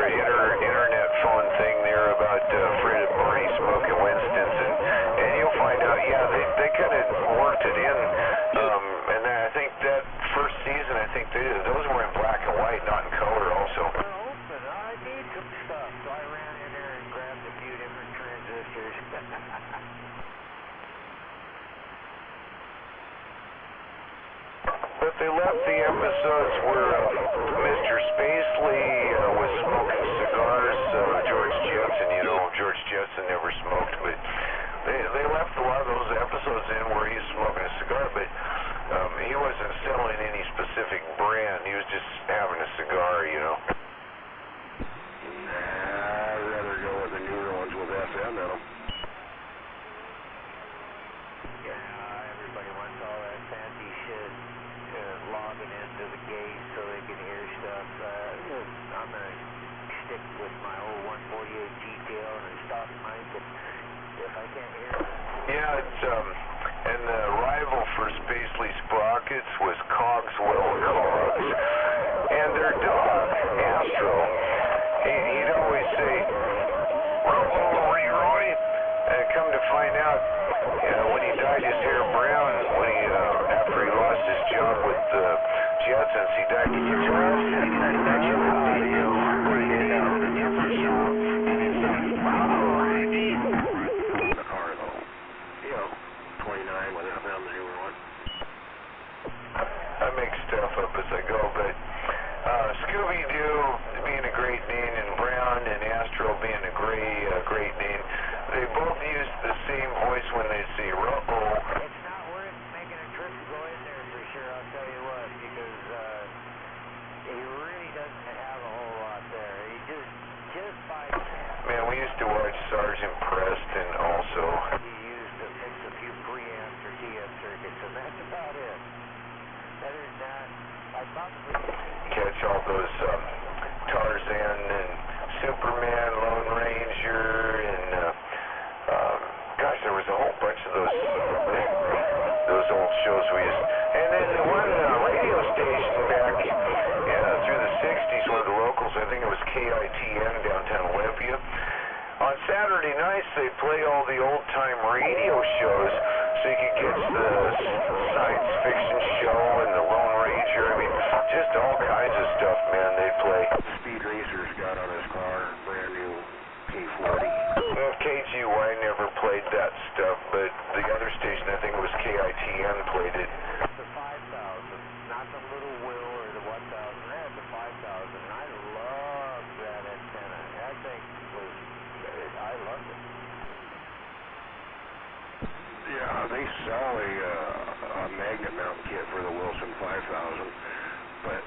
internet phone thing there about Fred and Barney smoking Winston's, and you'll find out. Yeah, they kind of worked it in, and I think that first season, I think those were in black and white, not in color, also. They're open. I need some stuff, so I ran in there and grabbed a few different transistors. But they left the episodes where Mr. Spacely was smoking cigars. George Jetson, you know, George Jetson never smoked, but they left a lot of those episodes in where he's smoking a cigar, but he wasn't selling any specific brand. He was just having a cigar, you know. I'd rather go with the newer ones with FM in them. Yeah, everybody wants all that fancy shit. Logging into the gate so they can hear stuff. I'm going to stick with my old 148 detail and a stock mic if I can't hear it. Yeah, it's, and the rival for Spacely Sprockets was Cogswell Cogs. And their dog, Astro, he'd always say, Roy, Roy. And come to find out, when he dyed his hair brown, after he lost his job with the Jetsons. See, Doc, can you tell us? That's your audio. The car, though. You know, 29 without them, the newer one. I make stuff up as I go, but Scooby-Doo being a Great Dane and Brown and Astro being a Great Dane, they both use the same voice when they say ruh-oh. It's not worth making a trip to go in there for sure, I'll tell you what, because he really doesn't have a whole lot there. He just by chance. Man, we used to watch Sergeant Preston also. He used to fix a few preamps or TF circuits, and that's about it. Other than that, I probably Catch all those Tarzan and Superman, Lone Ranger, and gosh, there was a whole bunch of those old shows we used. And then the one radio station back through the 60s, one of the locals, I think it was KITN downtown Olympia. On Saturday nights, they play all the old-time radio shows, so you could get the science fiction show and the Lone Ranger. I mean, just all kinds of stuff, man, they play. Speed Racer's got on his car, brand new K40. KGY never played that stuff, but the other station, I think it was KITN, played it. The 5,000, not the little Will or the 1,000. They had the 5,000, and I loved that antenna. That thing was, I loved it. Yeah, they sell a magnet mount kit for the Wilson 5000, but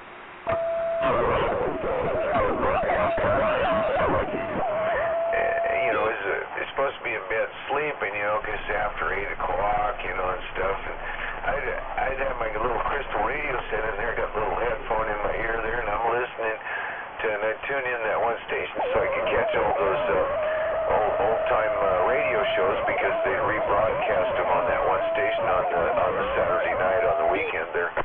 you know, it's supposed to be in bed sleeping, you know, because after 8 o'clock, you know, and stuff. And I'd have my little crystal radio set in there, got a little headphone in my ear there, and I'm listening to, and I'd tune in that one station so I could catch all those old-time radio shows because they rebroadcast them on that one station on the Saturday night on the weekend there. I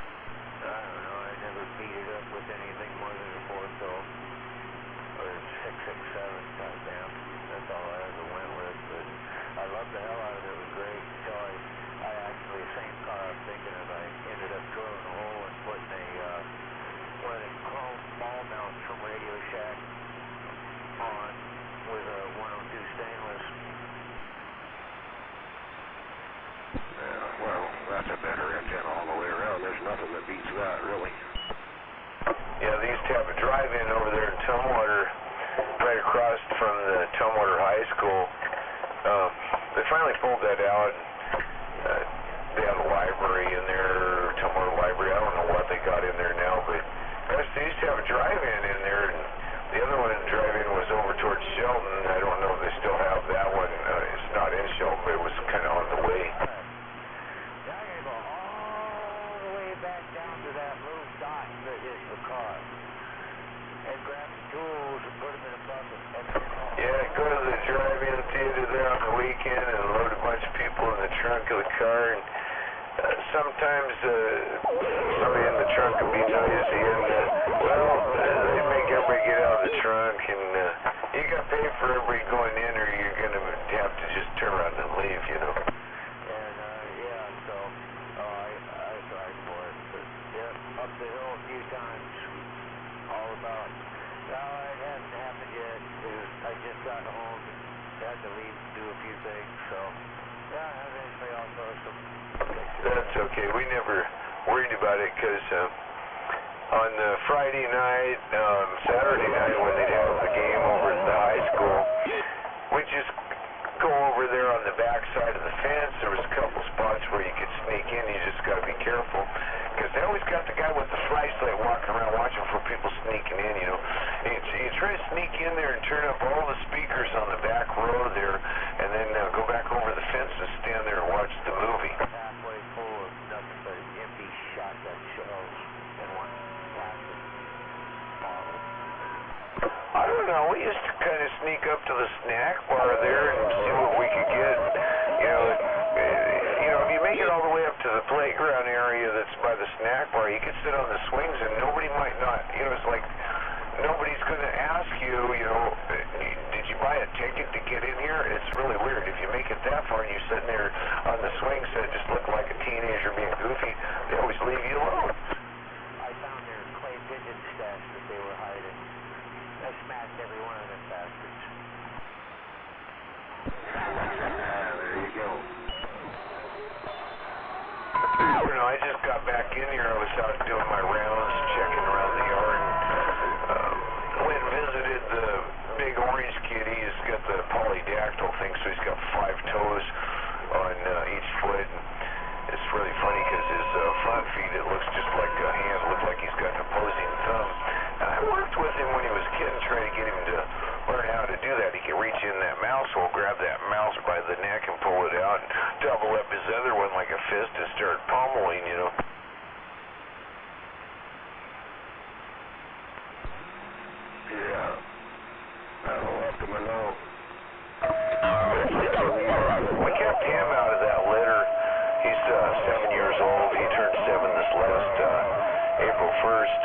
don't know, I never beat it up with anything more than a 4-tilt or 667 type amp. That's all I ever went with, but I loved the hell out of it. It was great until I actually, same car I'm thinking of, I ended up drilling a hole and putting one of the chrome ball mounts from Radio Shack on with a 102 stainless. Yeah, well, that's a better antenna all the way around. There's nothing that beats that, really. Yeah, they used to have a drive-in over there in Tumwater, right across from the Tumwater High School. They finally pulled that out. They had a library in there, Tumwater Library. I don't know what they got in there now, but gosh, they used to have a drive-in in there, and the other one drive-in was over towards Shelton. I don't know if they still have that one. It's not in Shelton, but it was kind of on the way. Now you're going to go all the way back down to that little dot that is the car and grab the tools and put them in a bucket. Yeah, go to the drive-in theater there on the weekend and load a bunch of people in the trunk of the car. And sometimes somebody in the trunk would be noisy, and they make everybody get out of the trunk, and you got to pay for everybody going in, or you're going to have to just turn around and leave, you know. And yeah, so I tried for it, but yeah, up the hill a few times, all about. No, it hasn't happened yet. I just got home and had to leave and do a few things, so yeah, eventually I'll throw some. That's okay. We never worried about it because on Friday night, Saturday night when they'd have the game over at the high school, we'd just go over there on the back side of the fence. There was a couple spots where you could sneak in. You just got to be careful because they always got the guy with the flashlight walking around watching for people sneaking in, you know. You try to sneak in there and turn up all the speakers on the back row there and then go back over the fence and stand there and watch the movie. Halfway full of nothing but empty shotgun shells and one plastic bottle. I don't know. We used to kind of sneak up to the snack bar there and see what we could get. You know, if you make it all the way up to the playground area that's by the snack bar, you could sit on the swings and nobody might not. You know, it's like nobody's going to ask you, you know, did you buy a ticket to get in here? It's really weird. If you make it that far and you're sitting there on the swings that just look like a teenager being goofy, they always leave you alone. got back in here, I was out doing my rounds, checking around the yard. Went and visited the big orange kitty. He's got the polydactyl thing, so he's got 5 toes on each foot. And it's really funny because his front feet, it looks just like a hand. It looks like he's got an opposing thumb. And I worked with him when he was a kid and tried to get him to learn how to do that. He could reach in that mouse hole, grab that mouse by the neck and pull it out, and double up his other one like a fist and start pummeling, you know. Yeah. That'll let them know. We kept him out of that litter. He's 7 years old. He turned 7 this last April 1st.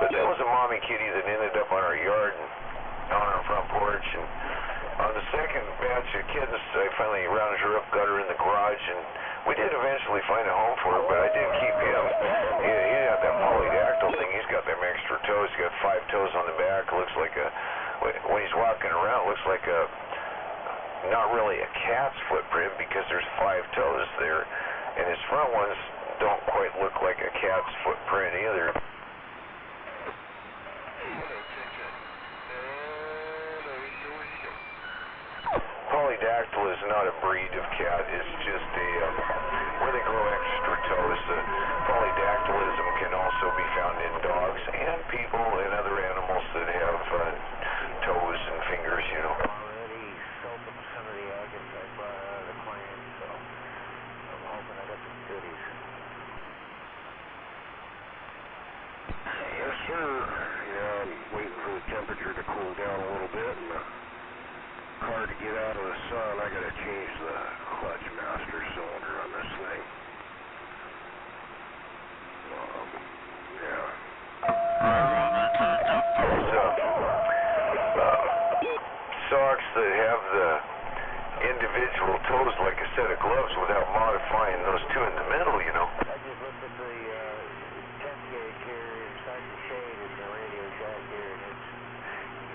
But that was a mommy kitty that ended up on our yard and on our front porch. And on the second batch of kittens, I finally rounded her up, got her in the garage, and we did eventually find a home for her, but I did keep him. He got that polydactyl thing. He's got them extra toes. He's got 5 toes on the back. It looks like when he's walking around, it looks like not really a cat's footprint because there's 5 toes there. And his front ones don't quite look like a cat's footprint either. Polydactyl is not a breed of cat. It's just where they grow extra toes. Polydactylism can also be found in dogs and people and other animals that have toes and fingers, you know. Already sold them some of the agates I brought out of the claim, so I'm hoping I got some goodies. Yes, sir. Yeah, I'm waiting for the temperature to cool down a little bit and the car to get out of the sun. I gotta change the clutch master cylinder on this thing. Yeah. Socks that have the individual toes like a set of gloves without modifying those 2 in the middle, you know. I just looked at the temp gauge here inside the shade in the radio shack here, and it's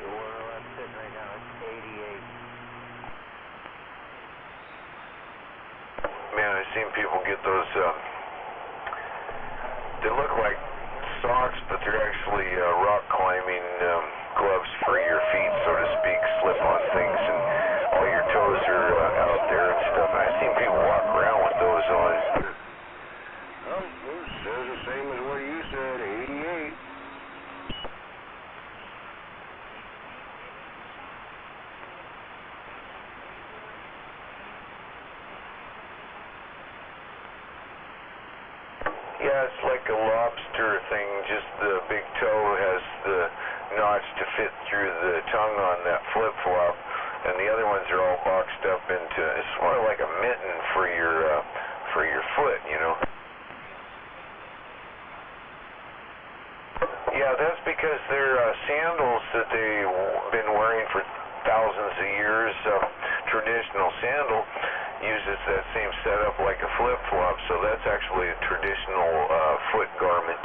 where I'm sitting right now. It's 88. Man, I've seen people get those, they look like socks, but they're actually rock climbing gloves for your feet, so to speak, slip-on things, and all your toes are out there and stuff. And I've seen people walk around with those on. Oh, it says the same as what you said, 88. Yeah, it's like a lobster thing, just the big toe has the notch to fit through the tongue on that flip-flop, and the other ones are all boxed up into, it's more like a mitten for your foot, you know. Yeah, that's because they're sandals that they've been wearing for thousands of years. Traditional sandal uses that same setup like a flip-flop, so that's actually a traditional foot garment.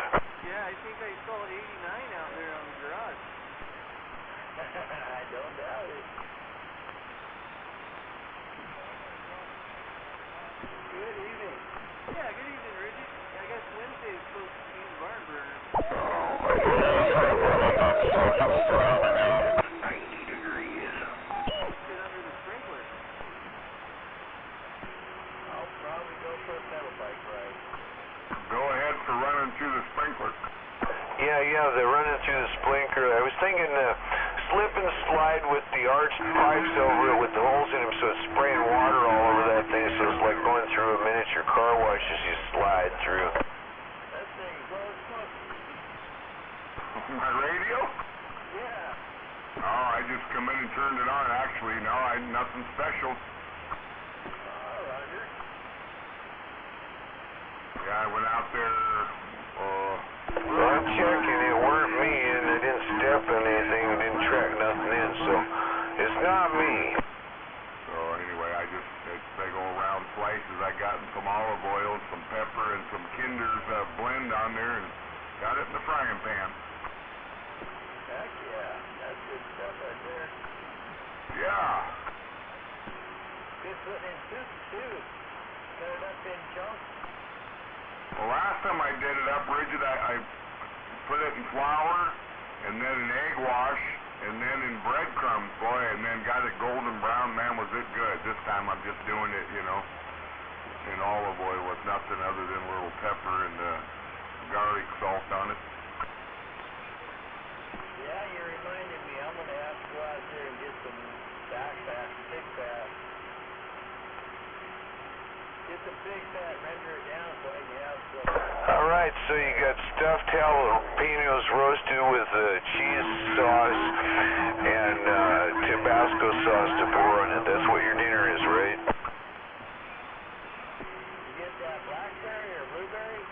Yeah, I think I saw 89 out there on the garage. I don't doubt it. Good evening. Yeah, good evening, Richard. I guess Wednesday is supposed to be the barn burner. 90 degrees. Sit under the sprinkler. I'll probably go for a pedal bike ride. Go ahead for running through the sprinkler. Yeah, they're running through the sprinkler. I was thinking slip and slide with the arched pipes over it with the holes in them so it's spraying water all over that thing, so it's like going through a miniature car wash as you slide through. That thing blows smoke. My radio? Yeah. Oh, I just come in and turned it on. Actually, no, nothing special. Roger. Yeah, I went out there, Well, I'm checking, it weren't me, and I didn't step on anything, I didn't track nothing in, so it's not me. so anyway, I big old round slices. I got some olive oil, some pepper, and some Kinder's blend on there, and got it in the frying pan. Heck yeah. That's good stuff right there. Yeah. Good putting in soup, too. Cut it up in chunks. Well, last time I did it up rigid, I put it in flour, and then in egg wash, and then in breadcrumbs, boy, and then got it golden brown. Man, was it good. This time I'm just doing it, you know, in olive oil with nothing other than a little pepper and garlic salt on it. Yeah, you reminded me. I'm going to have to go out there and get some back fat, pig fat. Get some pig fat, render it down so I can have some. All right, so you got stuffed jalapenos roasted with cheese sauce and Tabasco sauce to pour on it. That's what your dinner is, right? You get that blackberry or blueberry?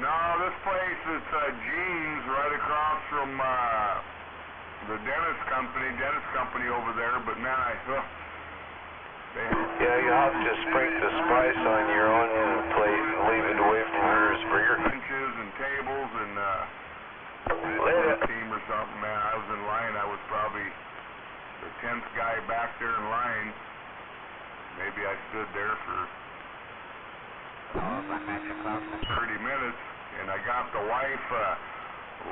No, this place is Jeans right across from the dentist company over there, but man, Yeah, you'll have to sprinkle the spice on your own plate and leave it away from hers for your benches and tables and team or something, man. I was in line. I was probably the 10th guy back there in line. Maybe I stood there for 30 minutes, and I got the wife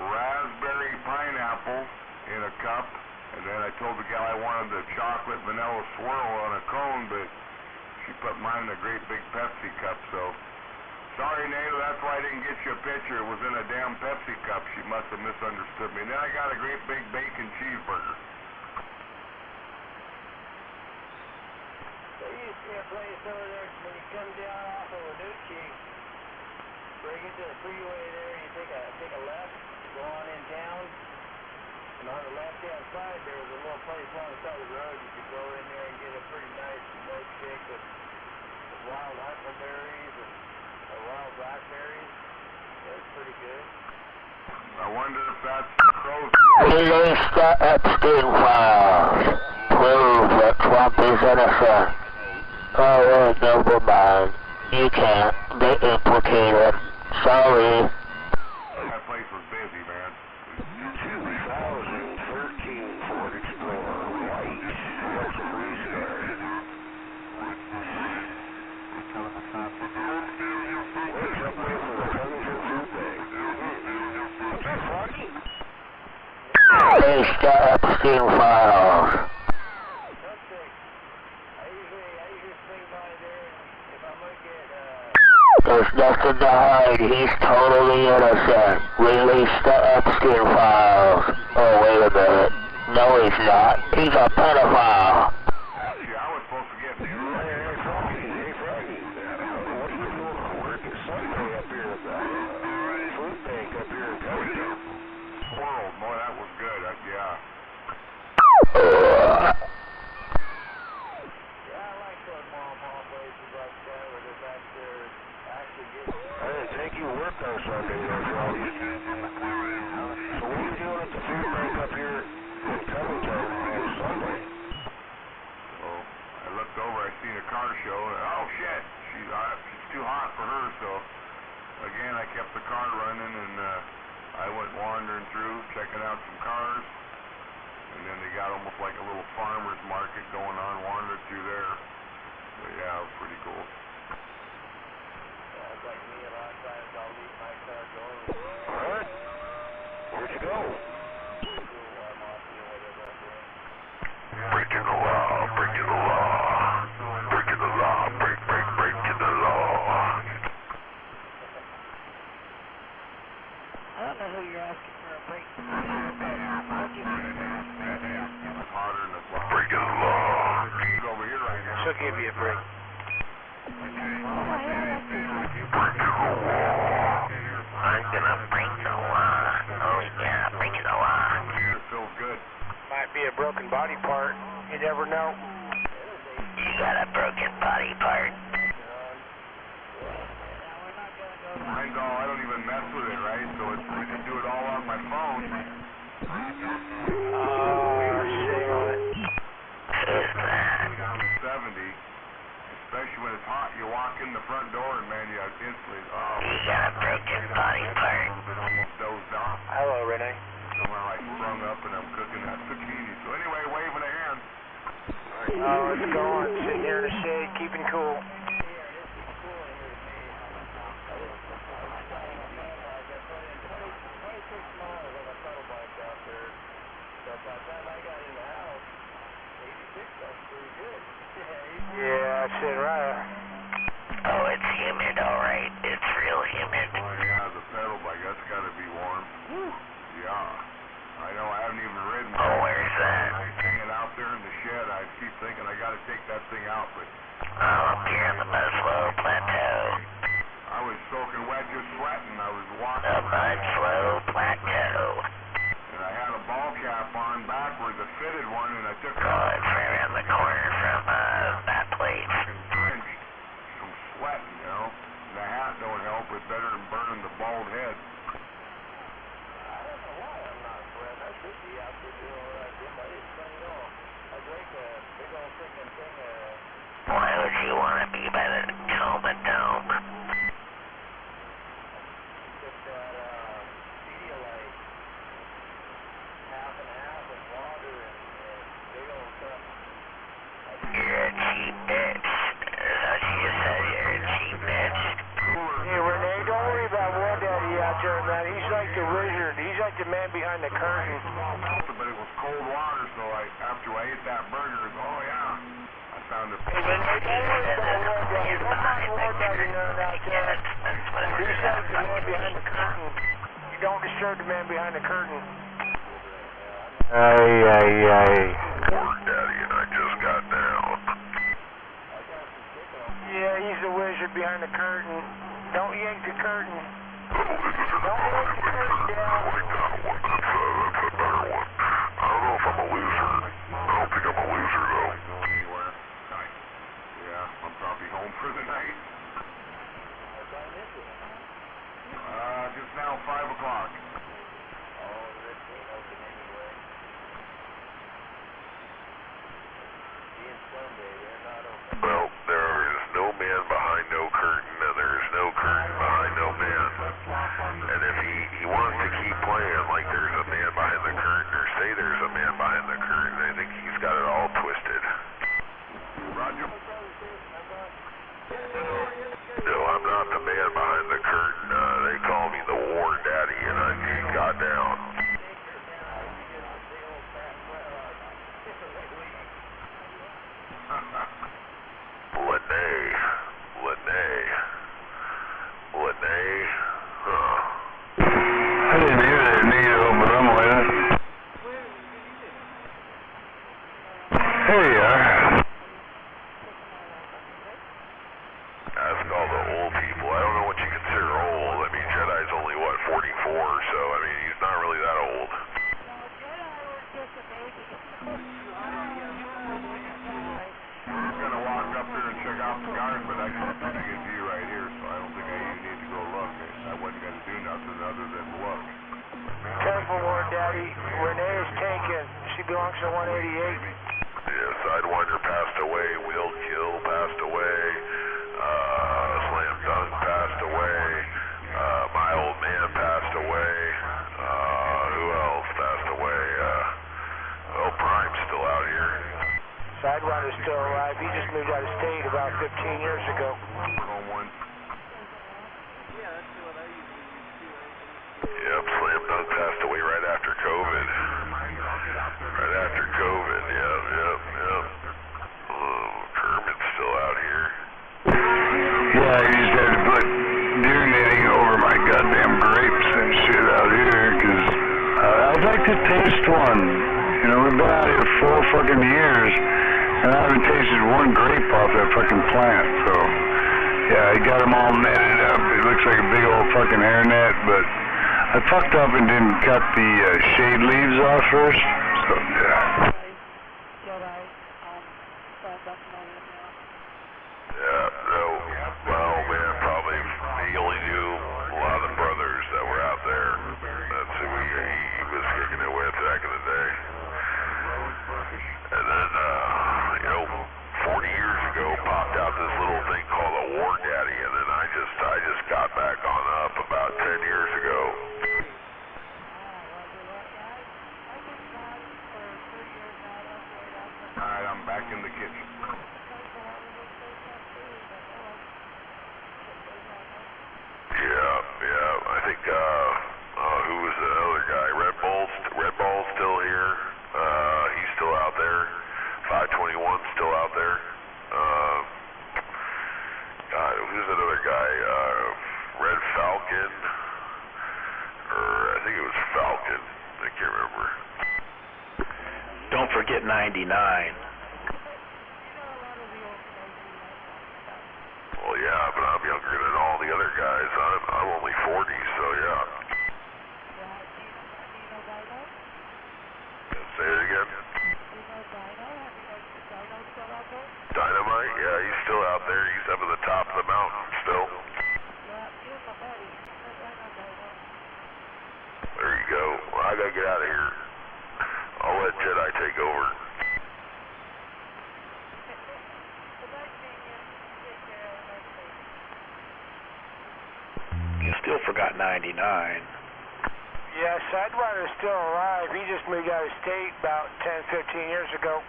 raspberry pineapple in a cup. And then I told the gal I wanted the chocolate vanilla swirl on a cone, but she put mine in a great big Pepsi cup, so sorry, Nada, that's why I didn't get you a picture. It was in a damn Pepsi cup. She must have misunderstood me. And then I got a great big bacon cheeseburger. There used to be a place over there when you come down off of Lanucci, bring it to the freeway there, you take a left, go on in town. And on the left-hand side, there was a little place along the side of the road. You could go in there and get a pretty nice milkshake with wild huckleberries and wild blackberries. It was pretty good. I wonder if that's Crow's. Release the Epstein files. Prove that Trump is innocent. Oh, wait, never mind. You can't. They implicated. Sorry. That place was busy, man. 2013 Ford Explorer White. What's the restart? What's up there for the Huntington food bag? What's that, Froggy? Release the Epstein files. I usually swing by there, and if I might get, There's nothing to hide. He's totally innocent. Release the Epstein files. Oh, wait a minute. No, he's not. He's a pedophile. Actually, I was supposed to get Hey, Froggy. What are you doing for work at Sunday up here at the food bank up here in Covington? swirled. Boy, that was good. Yeah. yeah, I like those mom places like that where they're back there actually getting. I didn't think you worked on Sunday there, Froggy. So what are you doing at the food bank up here in Covington on Sunday? So I looked over. I seen a car show. Oh shit! She's too hot for her. So again, I kept the car running, and I went wandering through, checking out some cars. And then they got almost like a little farmer's market going on. Wandered through there. But yeah, it was pretty cool. Yeah, it's like me a lot of times. I'll leave my car going. What? Where'd you go? Break to the law, break to the law, break to the law, break to the law. I don't know who you're asking for a break. It's hotter than the break to the law. He's over here right now. She'll give you a break. Break to the law. I'm gonna break the law. Oh, yeah, break the law. It feels good. Might be a broken body part. You never know. You got a broken body part. Mine's all, I don't even mess with it, right? So I just do it all on my phone. Shame on it. Who's that? Down to 70, especially when it's hot. You walk in the front door and man, you instantly, You got a broken body part. almost dozed off. Hello, Renee. Somehow I sprung up and I'm cooking that zucchini. So anyway, waving a hand. Oh, it's going. Sitting here in the shade, keeping cool. Here, this is cool here to me. in Raya. Oh, it's humid, alright. It's real humid. Oh, yeah, the pedal bike, that's got to be warm. Yeah. I know, I haven't even ridden. Oh, where's that? I'm hanging out there in the shed. I keep thinking I got to take that thing out, but... Oh, up here in the Muslow Plateau. I was soaking wet, just sweating. I was walking. The Muslow Plateau. And I had a ball cap on backwards, a fitted one, and I took it Oh, off. it's right around the corner from, that place. Fucking drenched from sweating, you know? And the hat don't help. It's better than burning the bald head. Why would you want to be by the Tacoma Dome? You're a cheap bitch. Is that what you just said? You're a cheap bitch. Hey, Renee, don't worry about War Daddy out there, man. He's like the wizard. He's like the man behind the curtain. But it was cold water, so after I ate that burger, oh yeah, I found it. Hey, Renee, don't worry about War Daddy. Don't mind War Daddy none out there. He's like the man behind the curtain. You don't disturb the man behind the curtain. War Daddy, and I just got down. Yeah, he's the wizard behind the curtain. Don't yank the curtain. This is Don't yank the curtain down. like that one. That's a better one. I don't know if I'm a loser. I don't think I'm a loser, though. Anywhere. Nice. Yeah, I'm probably home for the night. Just now, 5 o'clock. Well, there is no man behind no curtain, and there is no curtain behind no man. And if he wants to keep playing like there's a man behind the curtain, or say there's a man behind the curtain, I think he's got it all twisted. Roger. No, I'm not the man behind the curtain. They call me the War Daddy, and I just got down. Lene, huh. I didn't hear that needle, but I'm with it. Here you are. Ask all the old people. I don't know what you consider old. I mean, Jedi's only, what, 44 or so? I mean, he's not really that old. I'm going to walk up there and check out the garden, but I can see you right here, so I don't think I even need to go look. I wasn't going to do nothing other than look. Careful, War Daddy. Renee is taken. She belongs to 188. Yeah, Sidewinder passed away. Wheeled Kill passed away. Slam Dunk passed away. My old man passed away. Who else passed away? Well, Prime's still out here. Sidewinder's still alive. He just moved out of state about 15 years ago. Home one. Yep, Slam Dunk passed away right after COVID. Right after COVID, yep. Kermit's still out here. Yeah, I used to have to put deer netting over my goddamn grapes and shit out here, because I'd like to taste one. You know, we've been out here 4 fucking years, and I haven't tasted one grape off that fucking plant, so... Yeah, I got them all netted up. It looks like a big old fucking hairnet, but I fucked up and didn't cut the shade leaves off first, so yeah. Yeah, no, well, man, probably he only knew a lot of the brothers that were out there. That's who he was kicking it with back in the day. And then, 40 years ago, popped out this little thing called a War Daddy, and then I just got back on up about 10 years ago. Alright, I'm back in the kitchen. Yeah, I think, who was the other guy? Red Bull's still here. He's still out there. 521's still out there. Falcon, or I think it was Falcon. I can't remember. Don't forget 99. Well, yeah, but I'm younger than all the other guys. I'm only 40, so yeah. Say it again. Dynamite? Yeah, he's still out there. He's up at the top of the mountain still. There you go. Well, I gotta get out of here. I'll let Jedi take over. You still forgot 99. Yeah, Sidewider's still alive. He just moved out of state about 10, 15 years ago. Oh,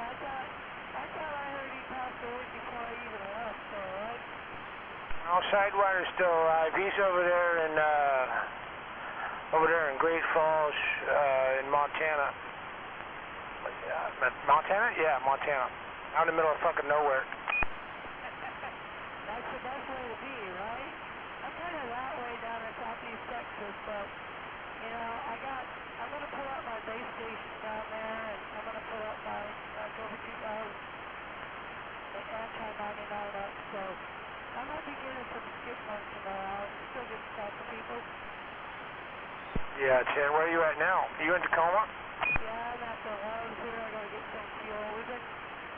I thought I heard he passed away before I even left, so right? No, Sidewider's still alive. He's over there in Great Falls, in Montana. Montana? Yeah, Montana. Out in the middle of fucking nowhere. That's the best way to be, right? I'm kind of that way down in southeast Texas, but, you know, I'm going to pull up my base station down there, and I'm going to pull up my Dover 2000 anti-99 up, so I might be getting some skip marks tomorrow. It's still good to talk to people. Yeah, Ted, where are you at now? Are you in Tacoma? Yeah, I'm at the Lowe's here. I got to get some fuel. We've been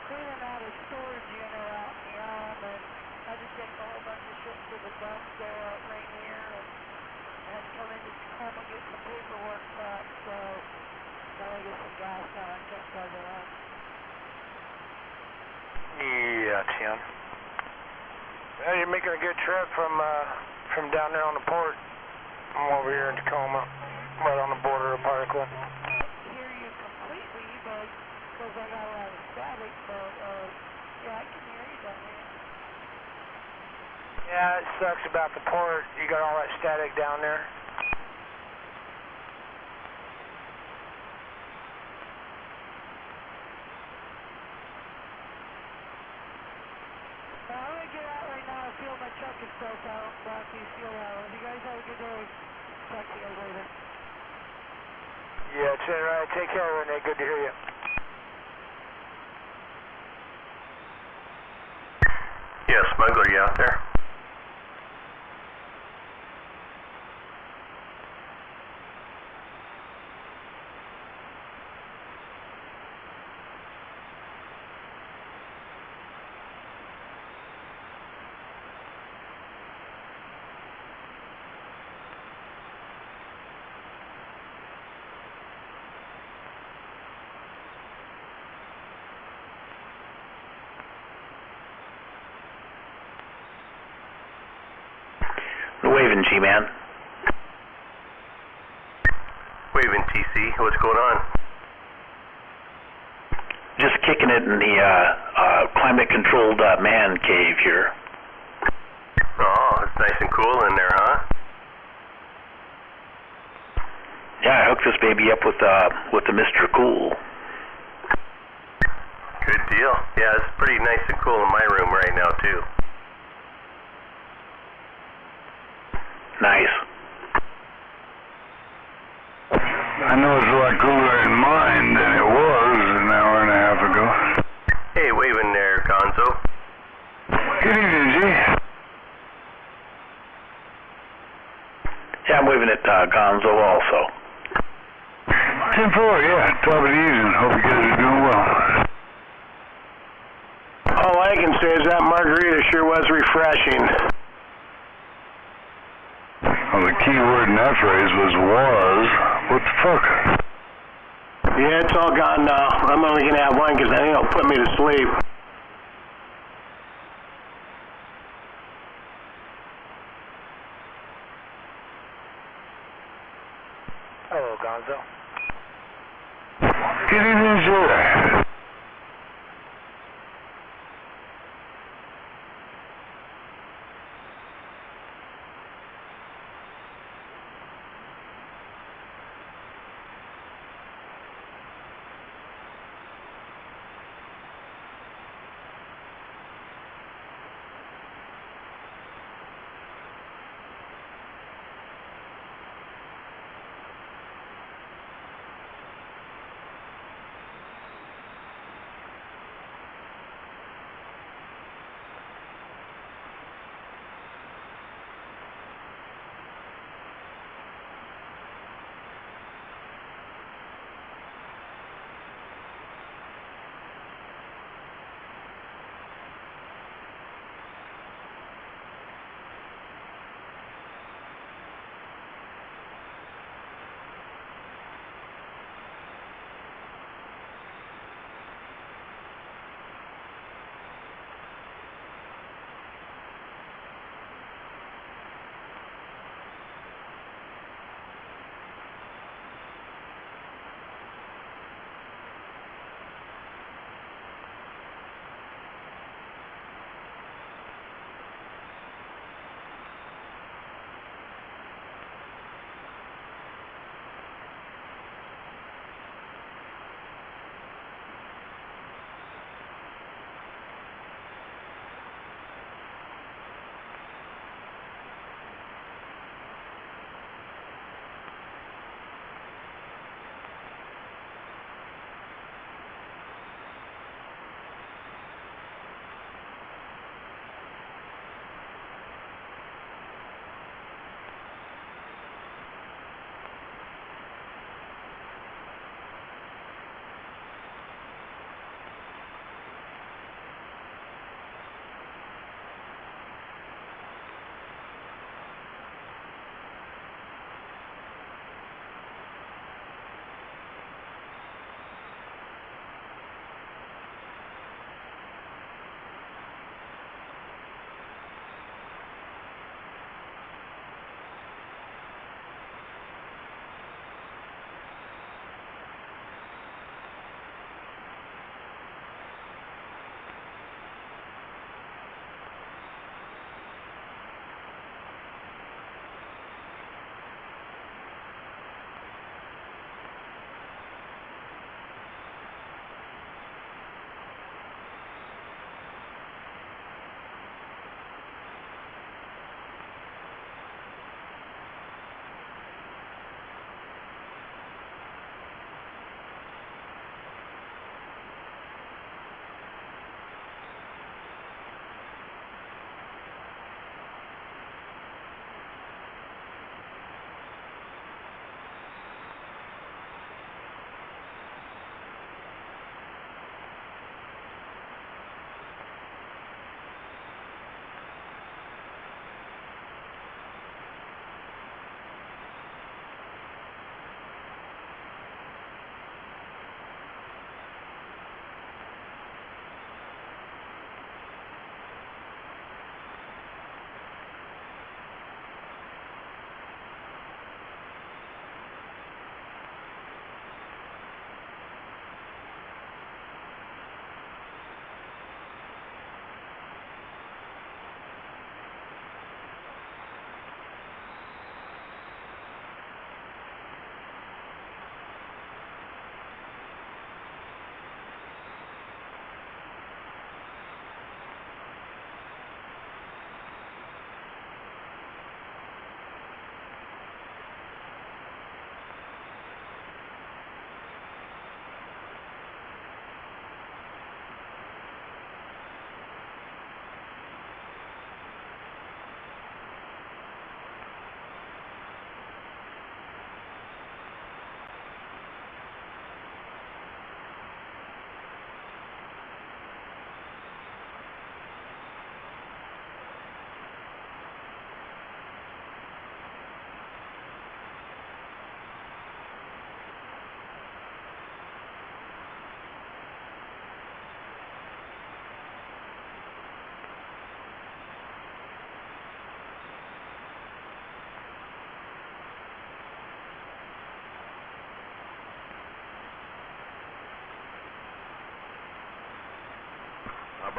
cleaning out a storage unit out in the arm, and I just take a whole bunch of shit to the dump there out right here, and I had to come into Tacoma and get some paperwork back, so now I get some gas now. I can't drive around. Yeah, Tim. Well, you're making a good trip from down there on the port. I'm over here in Tacoma, right on the border of Parkland. I can't hear you completely, but because I got a lot of static, but yeah, I can hear you down here. Yeah, it sucks about the port. You got all that static down there. Well, I'm going to get out right now. I feel my truck is built out. Back these fuel hours. You guys have a good day. Talk to you guys later. Yeah, it's all right. Take care, Renee. Good to hear you. Yeah, Smuggler, you out there? Waving, G-Man. Waving, TC. What's going on? Just kicking it in the climate-controlled man cave here. Oh, it's nice and cool in there, huh? Yeah, I hooked this baby up with the Mr. Cool. Good deal. Yeah, it's pretty nice and cool in my room right now, too. Nice. I know it's a lot cooler in mine than it was an hour and a half ago. Hey, waving there, Gonzo. Good evening, G. Yeah, I'm waving at Gonzo also. 10-4, yeah. Top of the evening. Hope you guys are doing well. All I can say is that margarita sure was refreshing. Well, the key word in that phrase was. What the fuck? Yeah, it's all gone now. I'm only going to have one because I think it'll put me to sleep. Hello, Gonzo. Good evening, sir.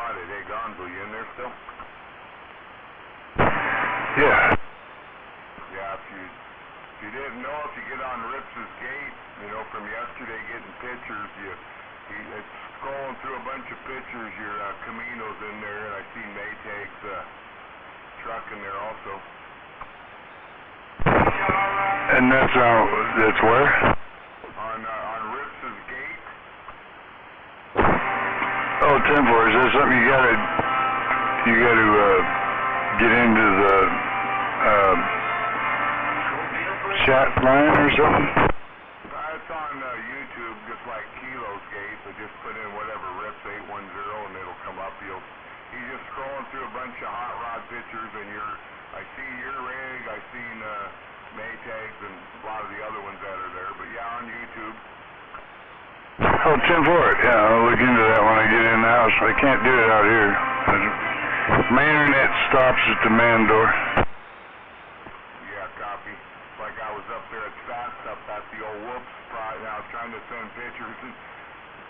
about it? Hey, Gonzo, you in there still? Yeah. Yeah, if you didn't know, if you get on Rips's gate, you know, from yesterday getting pictures, it's scrolling through a bunch of pictures, your Camino's in there, and I see Maytag's truck in there also. And that's where? On Rips's gate. Oh, 10-4. Is that something you gotta get into the chat line or something? It's on YouTube, just like Kilo's gate, so just put in whatever Rips 810 and it'll come up. He's just scrolling through a bunch of hot rod pictures, and I see your rig, I seen Maytags and a lot of the other ones that are there, but yeah, on YouTube. Oh, 10-4. Yeah, I'll look into that when I get in the house. I can't do it out here. My internet stops at the man door. Yeah, copy. Like I was up there at Fat Stuff at the old Whoops spot, and I was trying to send pictures, and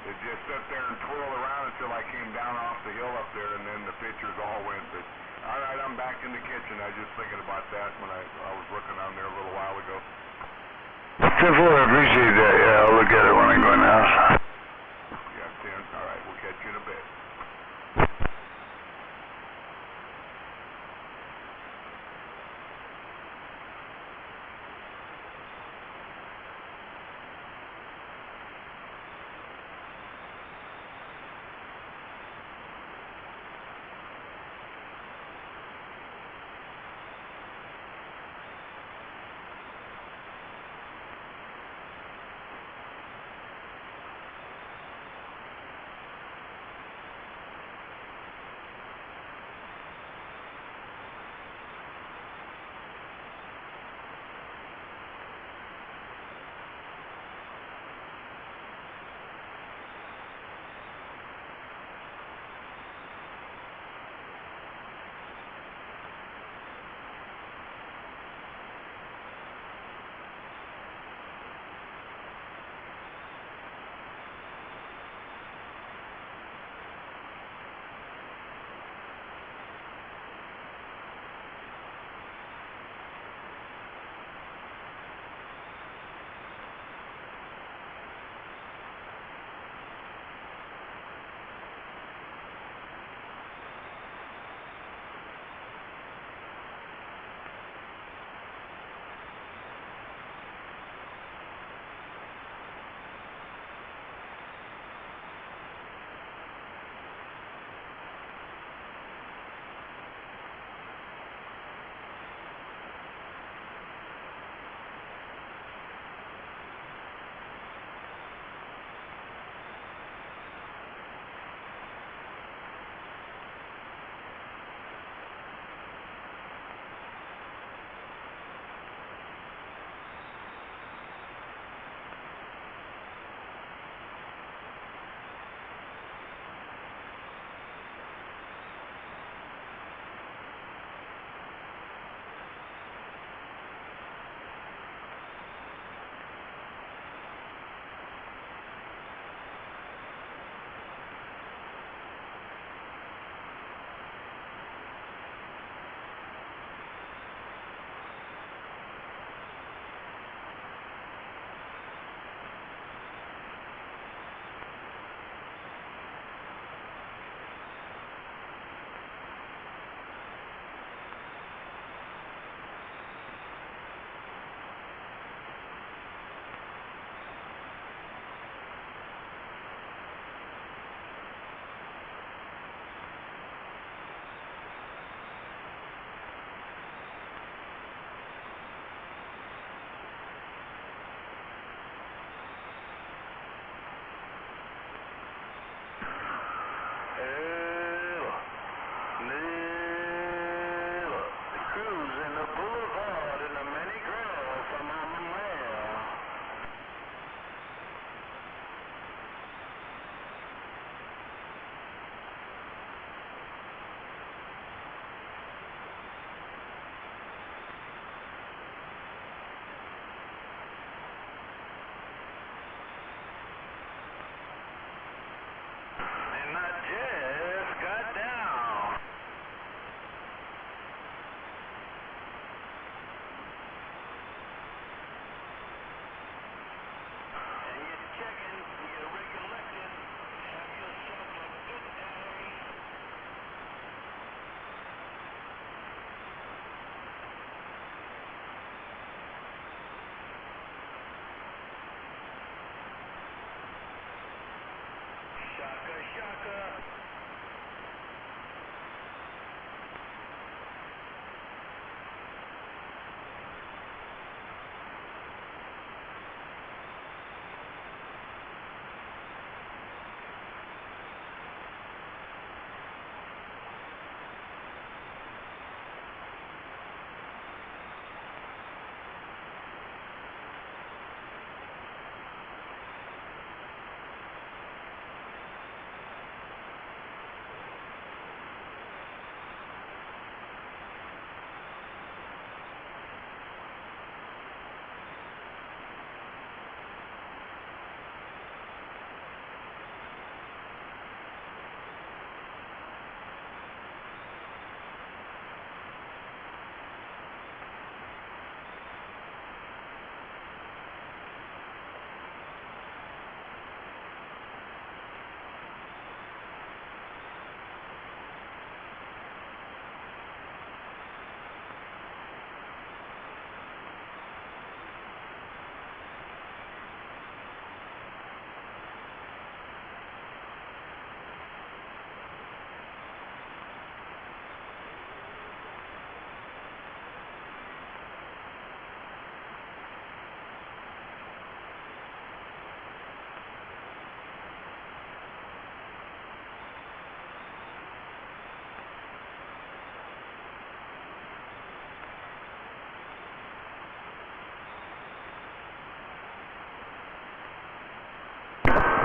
it just sat there and twirled around until I came down off the hill up there, and then the pictures all went. But all right, I'm back in the kitchen. I was just thinking about that when I was looking on there a little while ago. 10-4, I appreciate that. Yeah, I'll look at it when I go in the house. Yeah, 10. All right, we'll catch you in a bit. Not yet.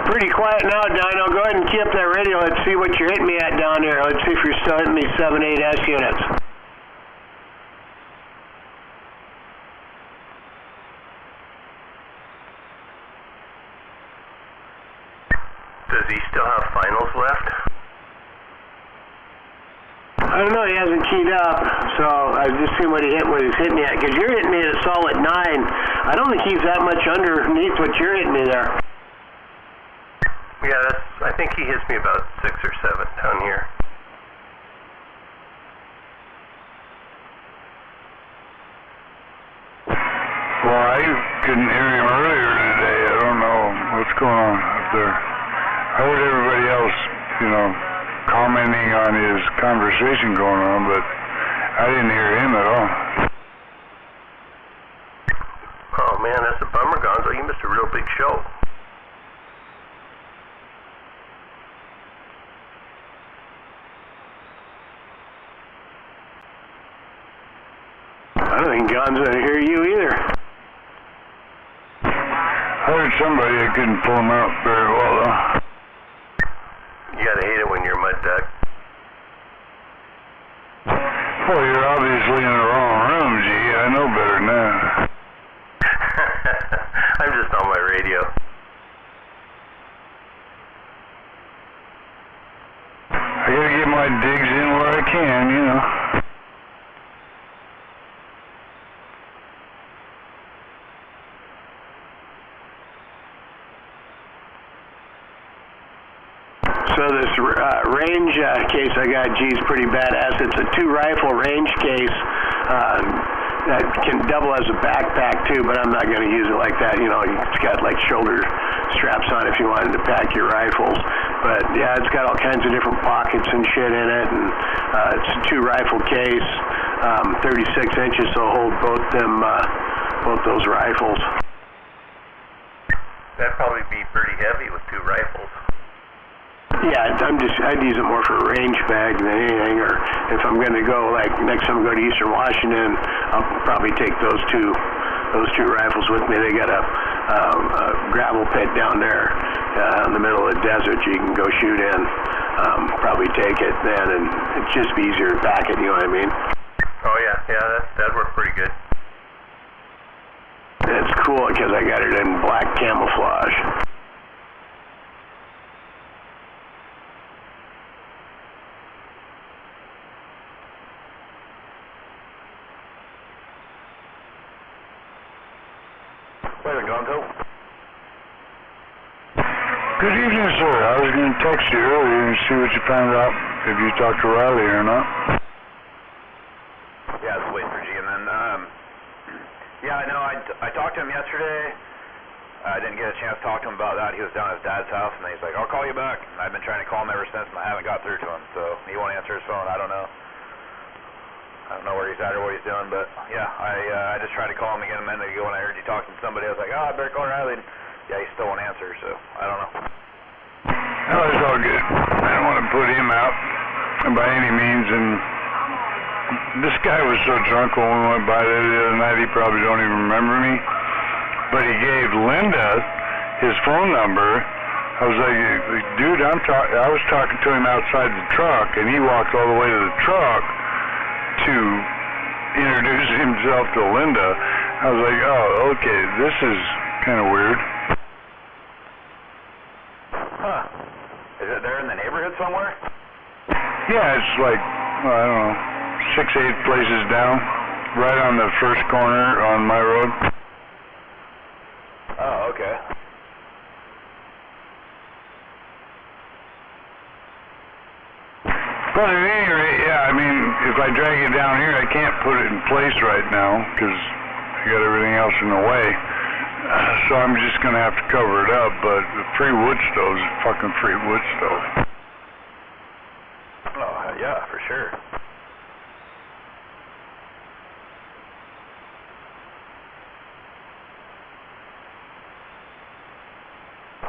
Pretty quiet now, Dino. Go ahead and key up that radio. Let's see what you're hitting me at down there. Let's see if you're still hitting me 7-8S units. Does he still have finals left? I don't know. He hasn't keyed up, so I just see what he's hitting me at. Because you're hitting me at a solid 9. I don't think he's that much underneath what you're hitting me there. Yeah, I think he hits me about 6 or 7 down here. Well, I couldn't hear him earlier today. I don't know what's going on up there. I heard everybody else, commenting on his conversation going on, but I didn't hear him at all. Oh man, that's a bummer, Gonzo. You missed a real big show. I don't think Gonzo didn't hear you either. I heard somebody. I couldn't pull him out very well, though. You gotta hate it when you're a mud duck. Well, you're obviously in the wrong room, G. I know better than that. I'm just on my radio. I gotta get my digs in where I can, So this range case I got, G's pretty badass. It's a 2-rifle range case that can double as a backpack too, but I'm not going to use it like that. It's got like shoulder straps on if you wanted to pack your rifles. But yeah, it's got all kinds of different pockets and shit in it, and it's a 2-rifle case, 36 inches, so hold both those rifles. That'd probably be pretty heavy with 2 rifles. Yeah, I'd use it more for a range bag than anything, or if I'm going to go, like, next time I go to Eastern Washington, I'll probably take those two rifles with me. They got a gravel pit down there in the middle of the desert you can go shoot in. Probably take it then, and it's just easier to pack it, you know what I mean? Oh yeah, that'd work pretty good. And it's cool because I got it in black camouflage. Good evening, sir. I was going to text you earlier and see what you found out, if you talked to Riley or not. Yeah, I was waiting for G, and then, yeah, I know, I talked to him yesterday. I didn't get a chance to talk to him about that. He was down at his dad's house, and he's like, I'll call you back. And I've been trying to call him ever since, and I haven't got through to him, so he won't answer his phone. I don't know where he's at or what he's doing, but yeah, I just tried to call him again a minute ago when I heard you talking to somebody. I was like, I better call Riley. Yeah, he still won't answer, so I don't know. No, it's all good. I don't want to put him out by any means, and this guy was so drunk when we went by there the other night, he probably don't even remember me, but he gave Linda his phone number. I was like, dude, I was talking to him outside the truck, and he walked all the way to the truck to introduce himself to Linda. I was like, oh, okay, this is kind of weird. Huh. Is it there in the neighborhood somewhere? Yeah, it's like, well, I don't know, 6-8 places down, right on the first corner on my road. Oh, okay. But at any rate, yeah, I mean, if I drag it down here, I can't put it in place right now, because I got everything else in the way. So I'm just going to have to cover it up, but the free wood stove is fucking free wood stove. Oh, yeah, for sure.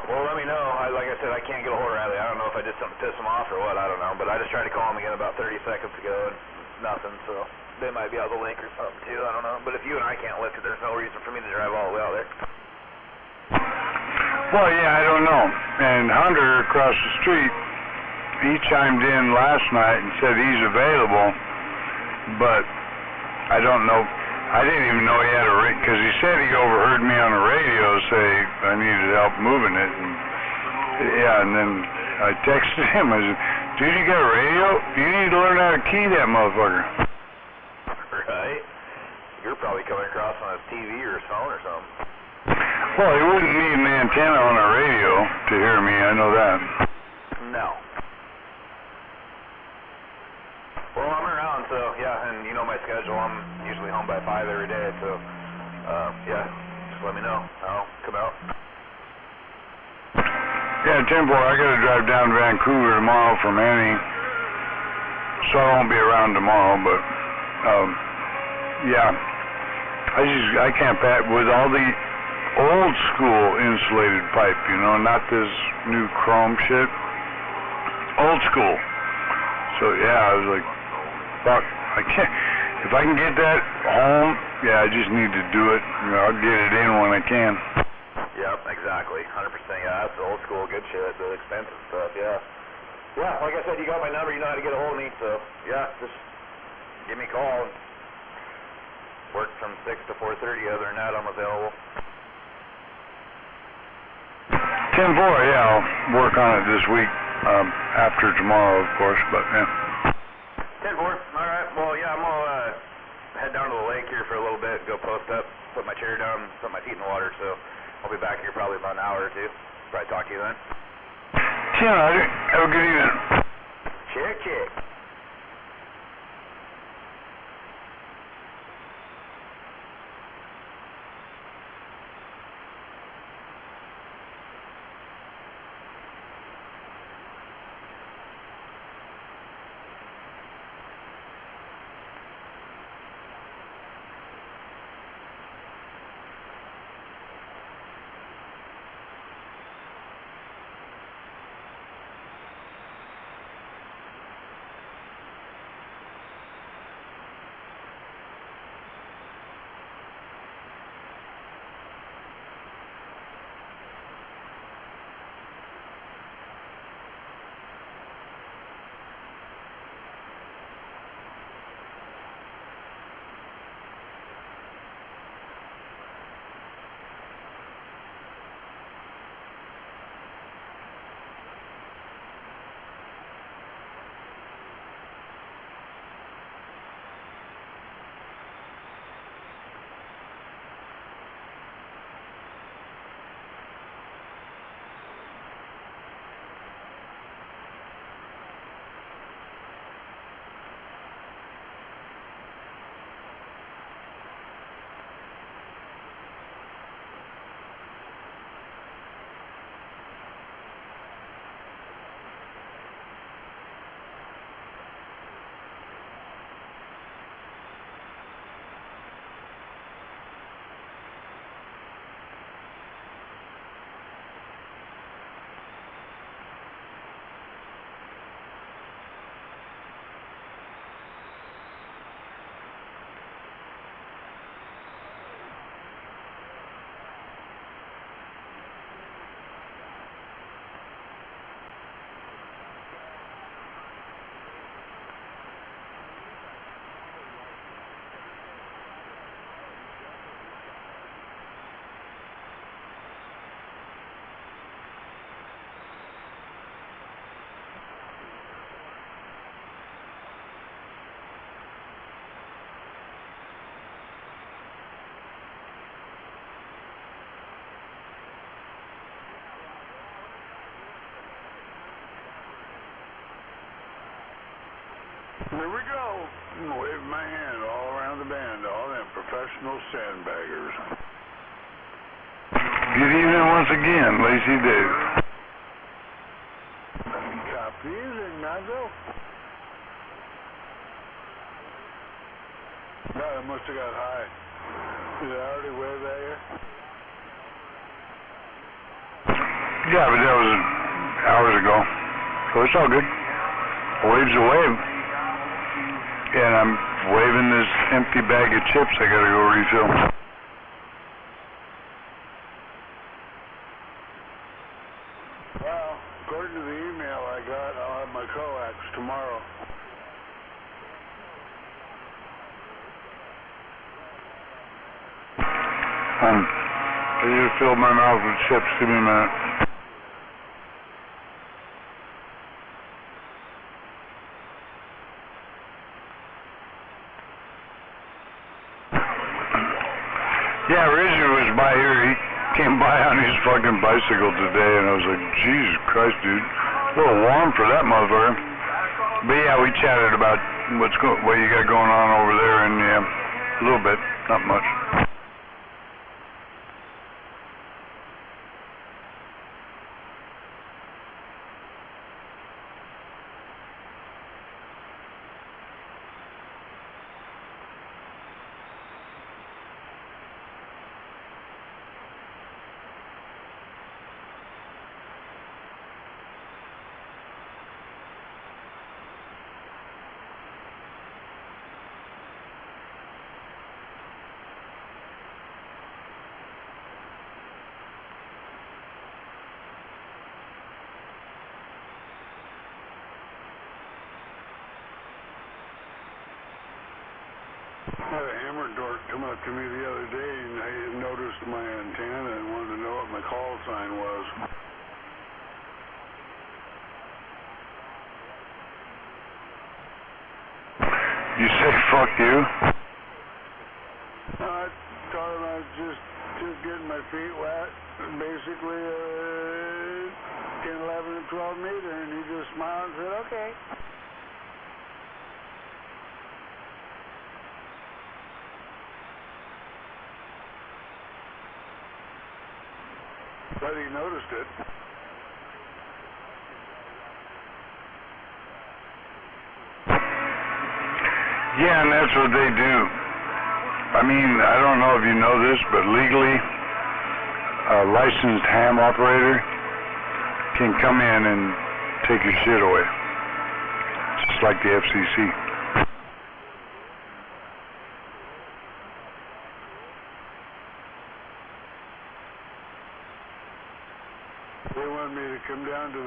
Well, let me know. Like I said, I can't get a hold of Riley. I don't know if I did something to piss him off or what. I don't know. But I just tried to call him again about 30 seconds ago, and nothing. So they might be out of the link or something, too. I don't know. But if you and I can't lift it, there's no reason for me to drive all the way out there. Well, yeah, I don't know. And Hunter across the street, he chimed in last night and said he's available, but I don't know. I didn't even know he had a radio, because he said he overheard me on the radio say I needed help moving it. And yeah, and then I texted him. I said, dude, you got a radio? You need to learn how to key that motherfucker. Right? You're probably coming across on a TV or a phone or something. Well, he wouldn't need an antenna on a radio to hear me, I know that. No. Well, I'm around, so yeah, and you know my schedule. I'm usually home by 5 every day, so yeah, just let me know. I'll come out. Yeah, 10-4, I gotta drive down to Vancouver tomorrow from Annie, so I won't be around tomorrow, but yeah, I can't pack with all the old school insulated pipe, you know, not this new chrome shit. Old school. So yeah, I was like, fuck, I can't. If I can get that home, yeah, I just need to do it. You know, I'll get it in when I can. Yep, exactly, 100%. Yeah, that's the old school good shit, the expensive stuff. Yeah. Yeah, like I said, you got my number. You know how to get a hold of me. So yeah, just give me a call. Work from 6 to 4:30. Other than that, I'm available. 10-4, yeah, I'll work on it this week, after tomorrow, of course, but yeah. 10-4, alright, well, yeah, I'm gonna head down to the lake here for a little bit, go post up, put my chair down, put my feet in the water, so I'll be back here probably about an hour or two. Probably talk to you then. 10, Roger. Have a good evening. Check, check. Here we go. Wave my hand all around the band, all them professional sandbaggers. Good evening once again, Lacey Dave. Copy, Ignacio. No, it must have got high. Did I already wave at you? Yeah, but that was hours ago. So it's all good. A wave's a wave. And I'm waving this empty bag of chips I gotta go refill. Well, according to the email I got, I'll have my coax tomorrow. I just filled my mouth with chips. Give me a minute. Yeah, Richard was by here. He came by on his fucking bicycle today, and I was like, Jesus Christ, dude. A little warm for that motherfucker. But yeah, we chatted about what you got going on over there, and yeah, a little bit, not much. I had a hammer dork come up to me the other day, and I noticed my antenna and wanted to know what my call sign was. You say fuck you? I told him I was just getting my feet wet, basically 10, 11, and 12 meter, and he just smiled and said, okay. But he noticed it. Yeah, and that's what they do. I mean, I don't know if you know this, but legally, a licensed ham operator can come in and take your shit away. Just like the FCC. They wanted me to come down to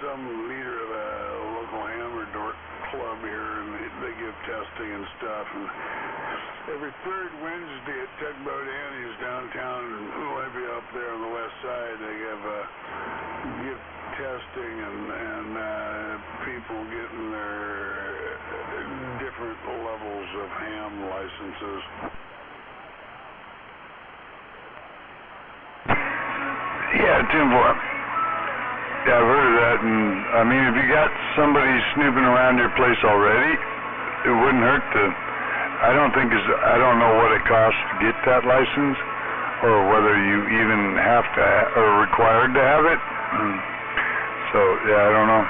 some leader of a local hammer dork club here, and they give testing and stuff. And every third Wednesday at Tugboat Annie's downtown, and might be up there on the west side, they give testing and people getting their different levels of ham licenses. Yeah, Tim Boy. Yeah, I've heard of that, and I mean, if you got somebody snooping around your place already, it wouldn't hurt to. I don't know what it costs to get that license, or whether you even have to or required to have it. So yeah, I don't know.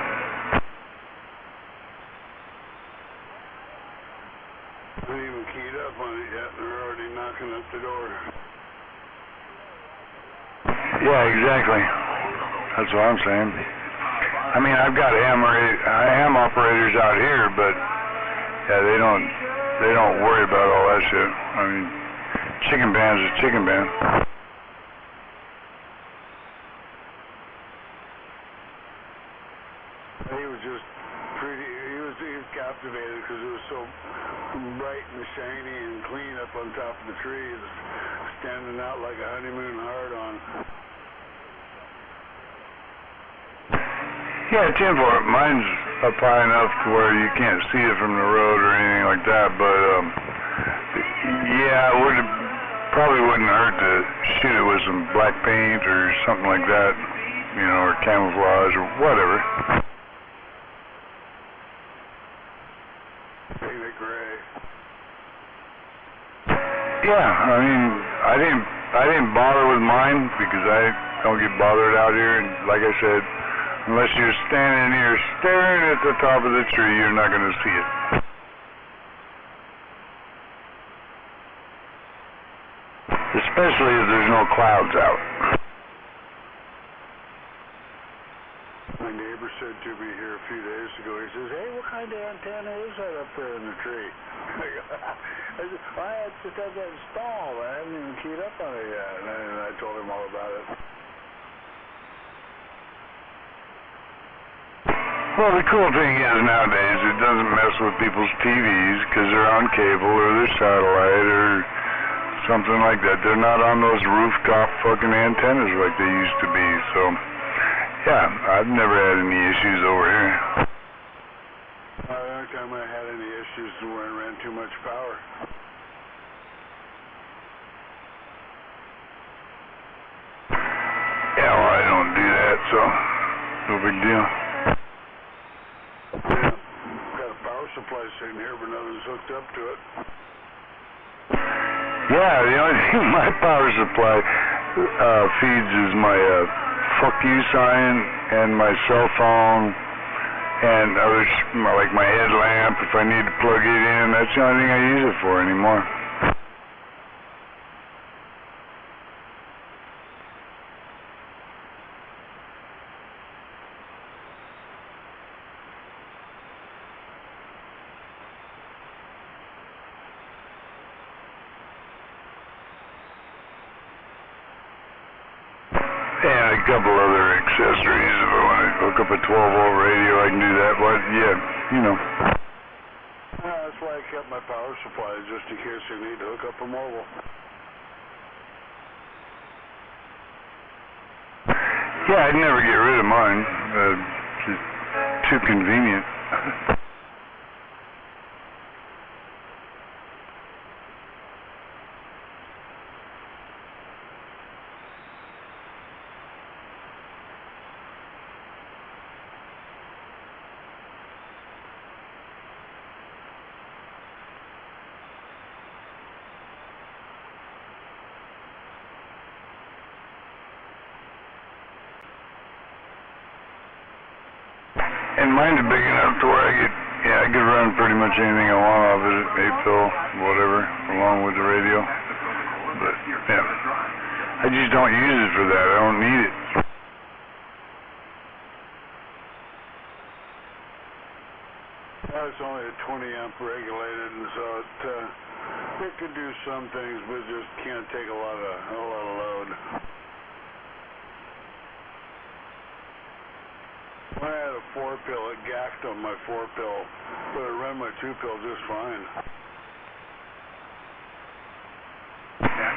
I haven't even keyed up on it yet, and they're already knocking at the door. Yeah, exactly. That's what I'm saying. I mean, I've got ham operators out here, but yeah, they don't worry about all that shit. I mean, chicken band's a chicken band. He was just he was captivated because it was so bright and shiny and clean up on top of the trees, standing out like a honeymoon heart on. Yeah, 10-4. Mine's up high enough to where you can't see it from the road or anything like that, but yeah, it probably wouldn't hurt to shoot it with some black paint or something like that, you know, or camouflage or whatever. Paint it gray. Yeah, I mean, I didn't bother with mine because I don't get bothered out here, and like I said, unless you're standing here staring at the top of the tree, you're not going to see it. Especially if there's no clouds out. My neighbor said to me here a few days ago, he says, hey, what kind of antenna is that up there in the tree? I said, I just had that installed. I haven't even keyed up on it yet. And I told him all about it. Well, the cool thing is nowadays it doesn't mess with people's TVs because they're on cable or they're satellite or something like that. They're not on those rooftop fucking antennas like they used to be. So, yeah, I've never had any issues over here. The only time I had any issues was when it ran too much power. Yeah, well, I don't do that, so no big deal. Got a power supply sitting here, but nothing's hooked up to it. Yeah, the only thing my power supply feeds is my fuck you sign and my cell phone and other, like my headlamp if I need to plug it in. That's the only thing I use it for anymore. And a couple other accessories. If I want to hook up a 12-volt radio, I can do that. But yeah, you know. That's why I kept my power supply, just in case I need to hook up a mobile. Yeah, I'd never get rid of mine. Just too convenient. And mine's big enough to where I could run pretty much anything I want off it, 8-pill, whatever, along with the radio. But, yeah, I just don't use it for that. I don't need it. It's only a 20 amp regulated, and so it could do some things, but it just can't take a lot of load. When I had a 4-pill, it gacked on my 4-pill, but it ran my 2-pill just fine.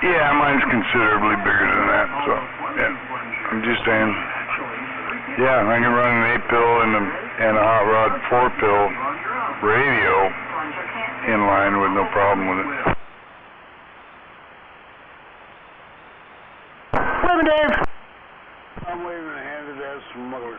Yeah, mine's considerably bigger than that, so, yeah, I'm just saying. Yeah, I can run an 8-pill and a hot rod 4-pill radio in line with no problem with it. Wait, Dave! I'm waving a hand at that smuggler.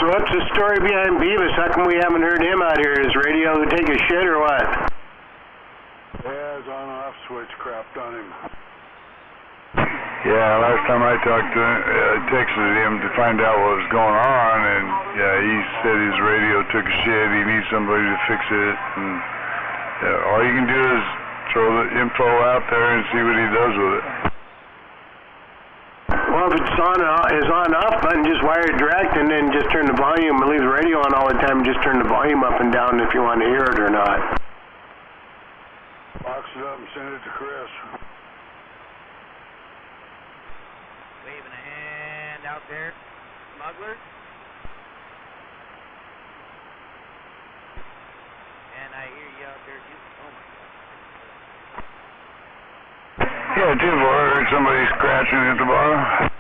So what's the story behind Beavis? How come we haven't heard him out here? Is radio take a shit or what? Yeah, his on-off switch crapped on him. Yeah, last time I talked to him, I texted him to find out what was going on, and yeah, he said his radio took a shit. He needs somebody to fix it, and yeah, all you can do is throw the info out there and see what he does with it. Well, if it's on, his on-off button, just wire it direct and then just turn the volume and leave the radio on all the time and just turn the volume up and down if you want to hear it or not. Box it up and send it to Chris. Waving a hand out there, smuggler. And I hear you out there too. Oh my God. Yeah, Jim, I heard somebody scratching at the bottom.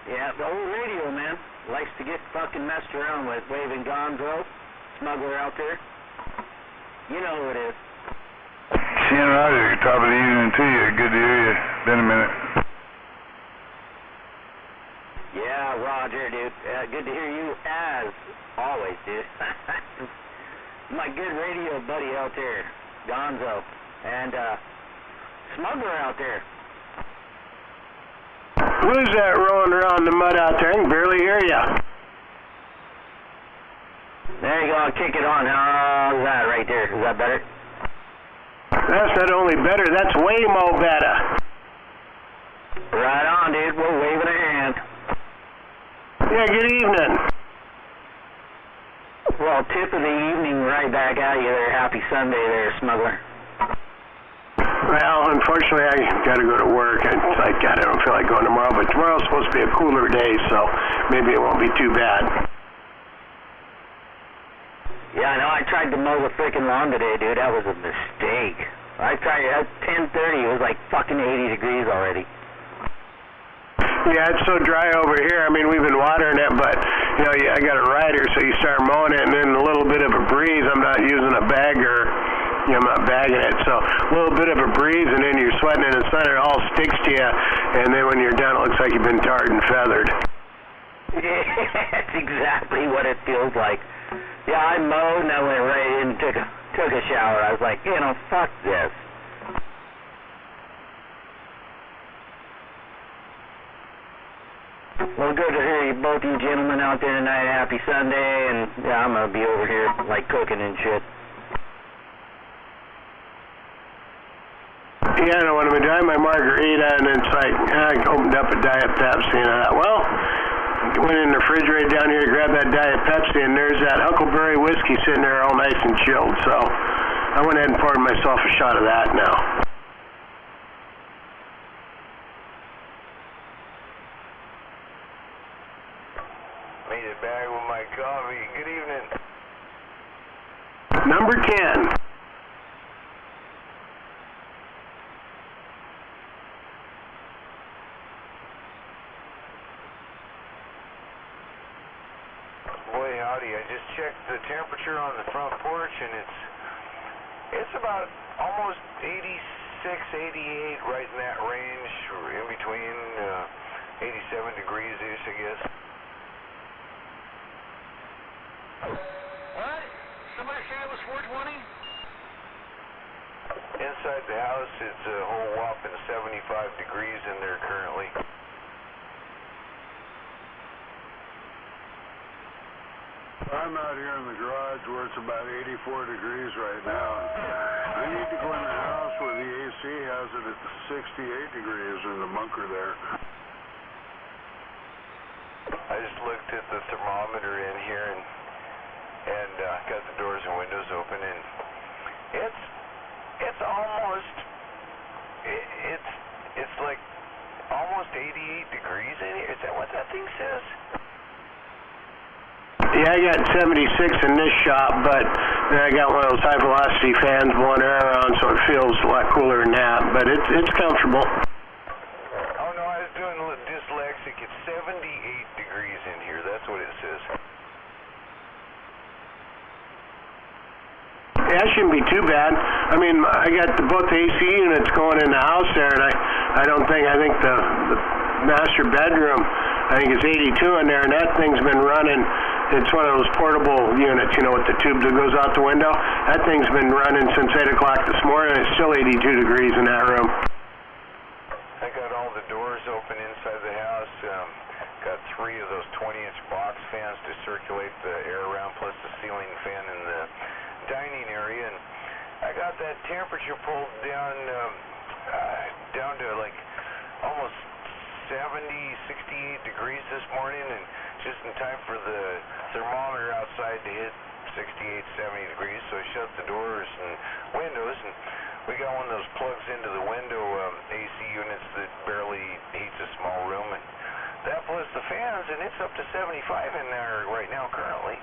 Yeah, the old radio man likes to get fucking messed around with. Waving gonzo, smuggler out there. You know who it is. Seeing Roger, top of the evening to you. Good to hear you. Been a minute. Yeah, Roger, dude. Good to hear you as always, dude. My good radio buddy out there, Gonzo, and smuggler out there. Who's that rolling around the mud out there? I can barely hear you. There you go. I'll kick it on. How's that right there? Is that better? That's not only better, that's way more better. Right on, dude. We're waving a hand. Yeah, good evening. Well, tip of the evening right back at you there. Happy Sunday there, smuggler. Well, unfortunately, I got to go to work. It's like, God, I don't feel like going tomorrow, but tomorrow's supposed to be a cooler day, so maybe it won't be too bad. Yeah, I know. I tried to mow the freaking lawn today, dude. That was a mistake. I tried at 10:30. It was like fucking 80 degrees already. Yeah, it's so dry over here. I mean, we've been watering it, but, you know, I got a rider, so you start mowing it, and then a little bit of a breeze. I'm not using a bagger. You know, I'm not bagging it. So a little bit of a breeze, and then you're sweating in the sun. It all sticks to you, and then when you're done, it looks like you've been tarred and feathered. Yeah, that's exactly what it feels like. Yeah, I mowed and I went right in and took a shower. I was like, you know, fuck this. Well, good to hear you, both you gentlemen out there tonight. Happy Sunday, and yeah, I'm gonna be over here like cooking and shit. Yeah, I want to be driving my margarita, and it's like, I opened up a Diet Pepsi, and I thought, well, went in the refrigerator down here, grabbed that Diet Pepsi, and there's that Huckleberry whiskey sitting there all nice and chilled. So I went ahead and poured myself a shot of that now. Made it back with my coffee. Good evening. Number 10. Boy, howdy. I just checked the temperature on the front porch, and it's about almost 86, 88, right in that range, or in between 87 degrees-ish, I guess. What? Somebody say it was 420? Inside the house, it's a whole whopping 75 degrees in there currently. I'm out here in the garage where it's about 84 degrees right now. I need to go in the house where the AC has it at 68 degrees in the bunker there. I just looked at the thermometer in here and got the doors and windows open, and it's almost it's like almost 88 degrees in here. Is that what that thing says? Yeah, I got 76 in this shop, but then I got one of those high velocity fans blowing air around, so it feels a lot cooler than that, but it's comfortable. Oh no, I was doing a little dyslexic. It's 78 degrees in here. That's what it says. Yeah, that shouldn't be too bad. I mean, I got both AC units going in the house there, and I think the master bedroom, I think it's 82 in there, and that thing's been running. It's one of those portable units, you know, with the tube that goes out the window. That thing's been running since 8 o'clock this morning. It's still 82 degrees in that room. I got all the doors open inside the house. Got 3 of those 20-inch box fans to circulate the air around, plus the ceiling fan in the dining area, and I got that temperature pulled down to like almost 70, 68 degrees this morning, and just in time for the thermometer outside to hit 68, 70 degrees, so I shut the doors and windows, and we got one of those plugs into the window AC units that barely heats a small room, and that plus the fans, and it's up to 75 in there right now currently.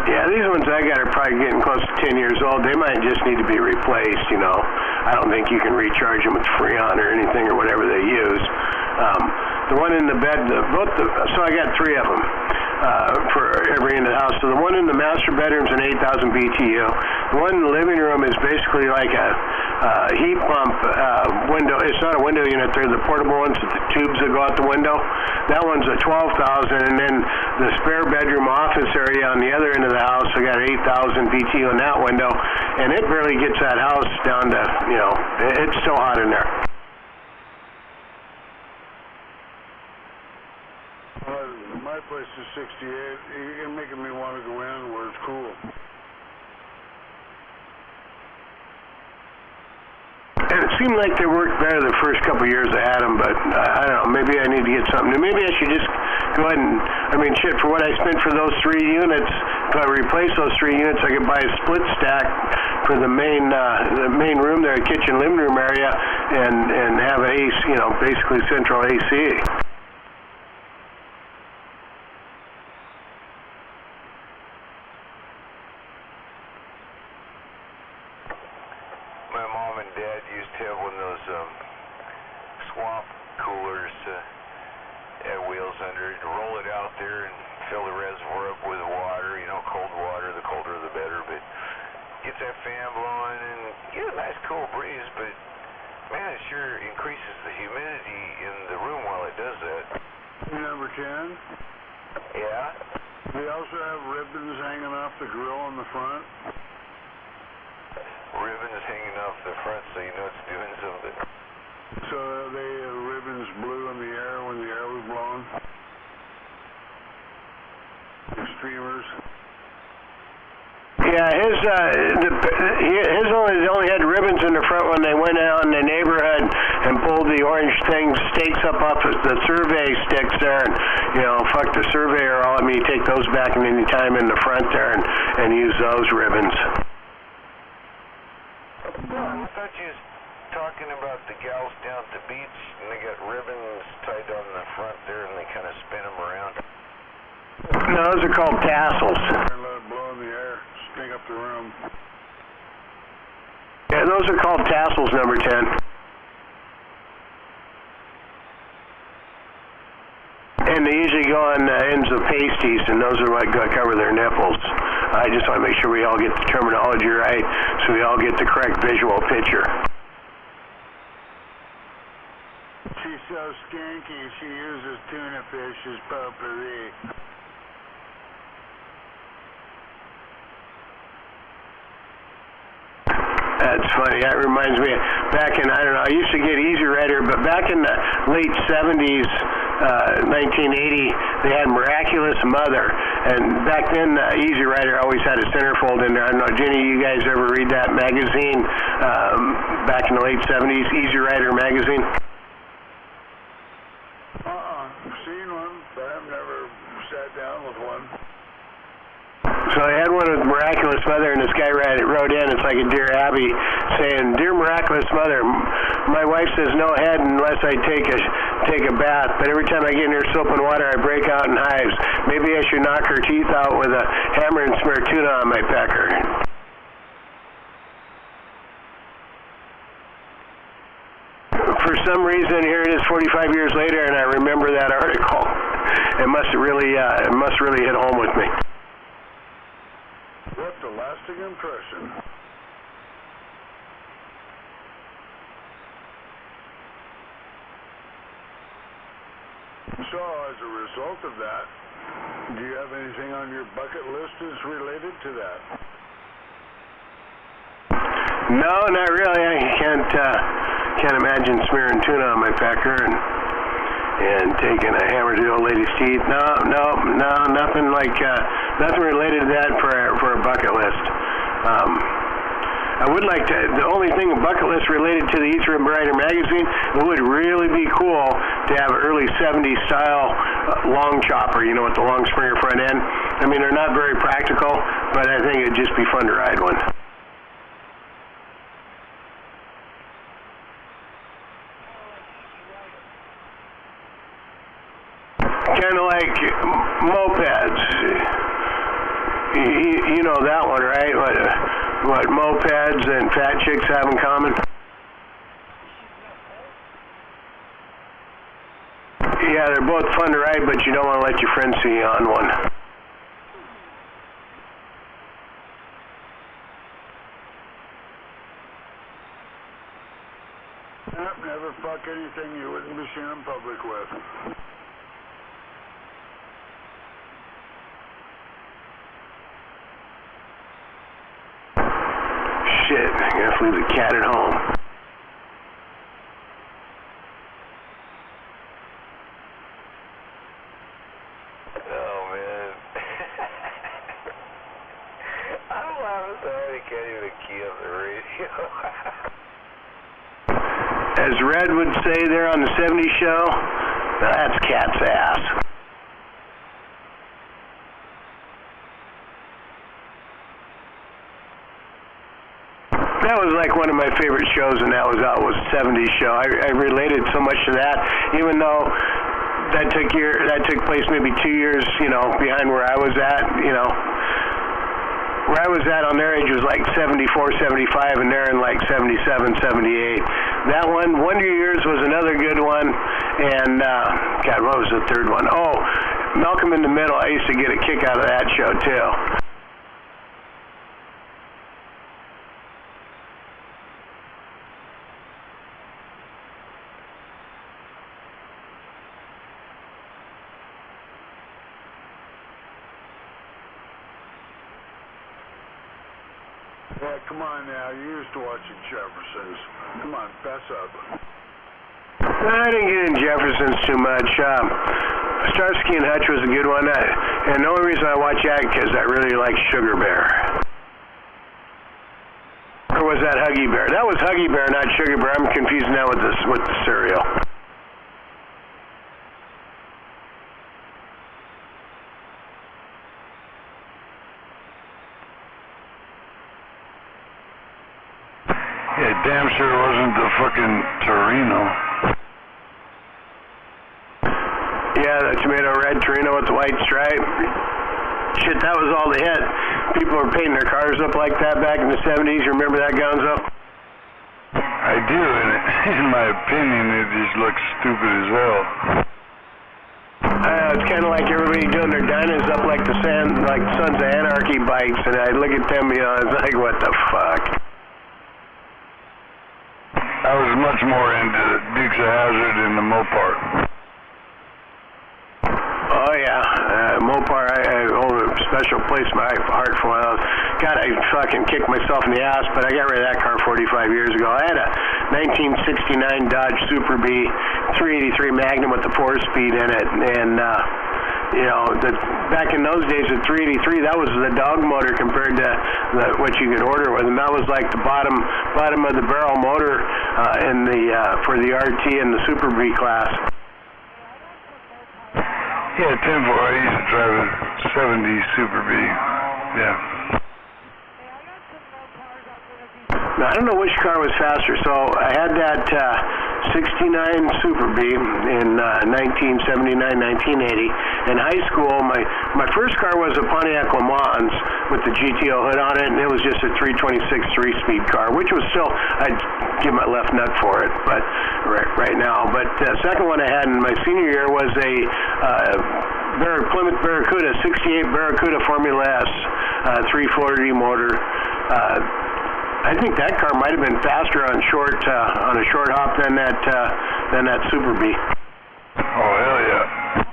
Yeah, these ones I got are probably getting close to 10 years old. They might just need to be replaced, you know. I don't think you can recharge them with Freon or anything or whatever they use. The one in the bed, so I got 3 of them for every in the house. So the one in the master bedroom is an 8,000 BTU. The one in the living room is basically like a heat pump window. It's not a window unit. They're the portable ones with the tubes that go out the window. That one's a 12,000, and then the spare bedroom office area on the other end of the house, I got 8,000 BTU in that window, and it barely gets that house down to, you know, it's still hot in there. My place is 68. You're making me want to go in where it's cool. seemed like they worked better the first couple of years I had them, but I don't know, maybe I need to get something new. Maybe I should just go ahead and, I mean, shit, for what I spent for those 3 units, if I replace those 3 units, I could buy a split stack for the main room there, kitchen, living room area, and have an AC, you know, basically central AC. My mom and dad used to have one of those swamp coolers had wheels under it, roll it out there and fill the reservoir up with water, you know, cold water, the colder the better, but gets that fan blowing and get a nice cool breeze, but man, it sure increases the humidity in the room while it does that. Number 10. Yeah? They also have ribbons hanging off the grill in the front. Ribbons hanging off the front so you know it's doing something. So they ribbons blew in the air when the air was blowing. The streamers. Yeah, his only had ribbons in the front when they went out in the neighborhood and pulled the orange stakes up off the survey sticks there, and you know, fuck the surveyor, all let me take those back at any time in the front there and use those ribbons. I thought you was talking about the gals down at the beach and they got ribbons tied on the front there and they kind of spin them around. No, those are called tassels. And let it blow in the air, stink up the room. Yeah, those are called tassels, number 10. And they usually go on the ends of pasties, and those are what cover their nipples. I just want to make sure we all get the terminology right, so we all get the correct visual picture. She's so skanky, she uses tuna fish as potpourri. That's funny. That reminds me, back in, I don't know, I used to get Easy Rider, but back in the late 70s, 1980, they had Miraculous Mother. And back then, Easy Rider always had a centerfold in there. I don't know, Jenny, you guys ever read that magazine back in the late 70s, Easy Rider magazine? Seen one, but I've never sat down with one. So I had one with Miraculous Mother, and this guy wrote in, it's like a Dear Abby, saying, Dear Miraculous Mother, my wife says no head unless I take a bath, but every time I get near soap and water, I break out in hives. Maybe I should knock her teeth out with a hammer and smear tuna on my pecker. For some reason, here it is 45 years later, and I remember that article. It must really hit home with me. What a lasting impression. So, as a result of that, do you have anything on your bucket list that's related to that? No, not really. I can't imagine smearing tuna on my pecker and taking a hammer to the old lady's teeth. No, nothing like nothing related to that for a bucket list. I would like to. The only thing a bucket list related to the Easy Rider magazine, it would really be cool to have an early 70s style long chopper, you know, with the long Springer front end. I mean, they're not very practical, but I think it'd just be fun to ride one. Kind of like mopeds. You know that one, right? What mopeds and fat chicks have in common? Yeah, they're both fun to ride, but you don't want to let your friends see you on one. Never fuck anything you wouldn't be seen in public with. Shit, I guess leave the cat at home. Oh, man. I'm laughing so hard I can't even key up the radio. As Red would say there on the 70s show, that's cat's ass. That was like one of my favorite shows, and that was the 70s show. I related so much to that, even though that took place maybe 2 years, behind where I was at. Where I was at on their age was like 74, 75, and they're in like 77, 78. That one, Wonder Years was another good one, and God, what was the third one? Oh, Malcolm in the Middle. I used to get a kick out of that show too. Yeah, come on now. You're used to watching Jeffersons. Come on, fess up. I didn't get in Jeffersons too much. Starsky and Hutch was a good one. And the only reason I watch that is because I really like Sugar Bear. Or was that Huggy Bear? That was Huggy Bear, not Sugar Bear. I'm confusing that with the cereal. Yeah, damn sure it wasn't the fucking Torino. Yeah, the tomato red Torino with the white stripe. Shit, that was all they had. People were painting their cars up like that back in the 70s. You remember that, Gonzo? I do, and in my opinion, it just looks stupid as hell. It's kind of like everybody doing their dynos up like like Sons of Anarchy bikes, and I look at them, it's like, what the fuck? I was much more into Dukes of Hazzard and the Mopar. Oh yeah, Mopar, I hold a special place in my heart for one. God, I fucking kicked myself in the ass, but I got rid of that car 45 years ago. I had a 1969 Dodge Super B 383 Magnum with the 4-speed in it, and back in those days, the 383, that was the dog motor compared to what you could order with, and that was like the bottom of the barrel motor for the RT and the Super B class. Yeah, 10-4. I used to drive a 70 Super B. Yeah. Now, I don't know which car was faster. So I had that 69 Super B in 1979, 1980. In high school, my first car was a Pontiac Le Mans with the GTO hood on it, and it was just a 326 3-speed car, which was still, I'd give my left nut for it, but right now. But the second one I had in my senior year was a Plymouth Barracuda, 68 Barracuda Formula S, 340 motor. I think that car might have been faster on a short hop than that Super B. Oh hell yeah!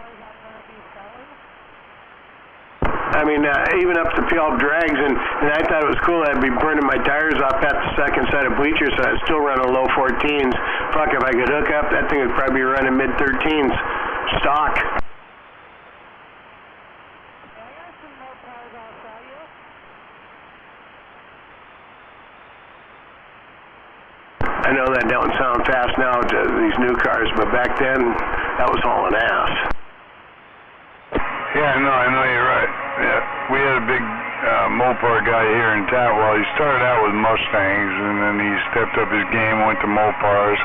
I mean, even up the Puyallup drags, and I thought it was cool. I'd be burning my tires off at the second set of bleachers, so I'd still run a low 14s. Fuck, if I could hook up, that thing would probably be running mid 13s stock. I know that don't sound fast now to these new cars, but back then, that was hauling ass. Yeah, no, I know you're right. Yeah, we had a big Mopar guy here in town. Well, he started out with Mustangs, and then he stepped up his game, went to Mopars,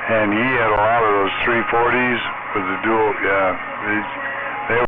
and he had a lot of those 340s with the dual, yeah.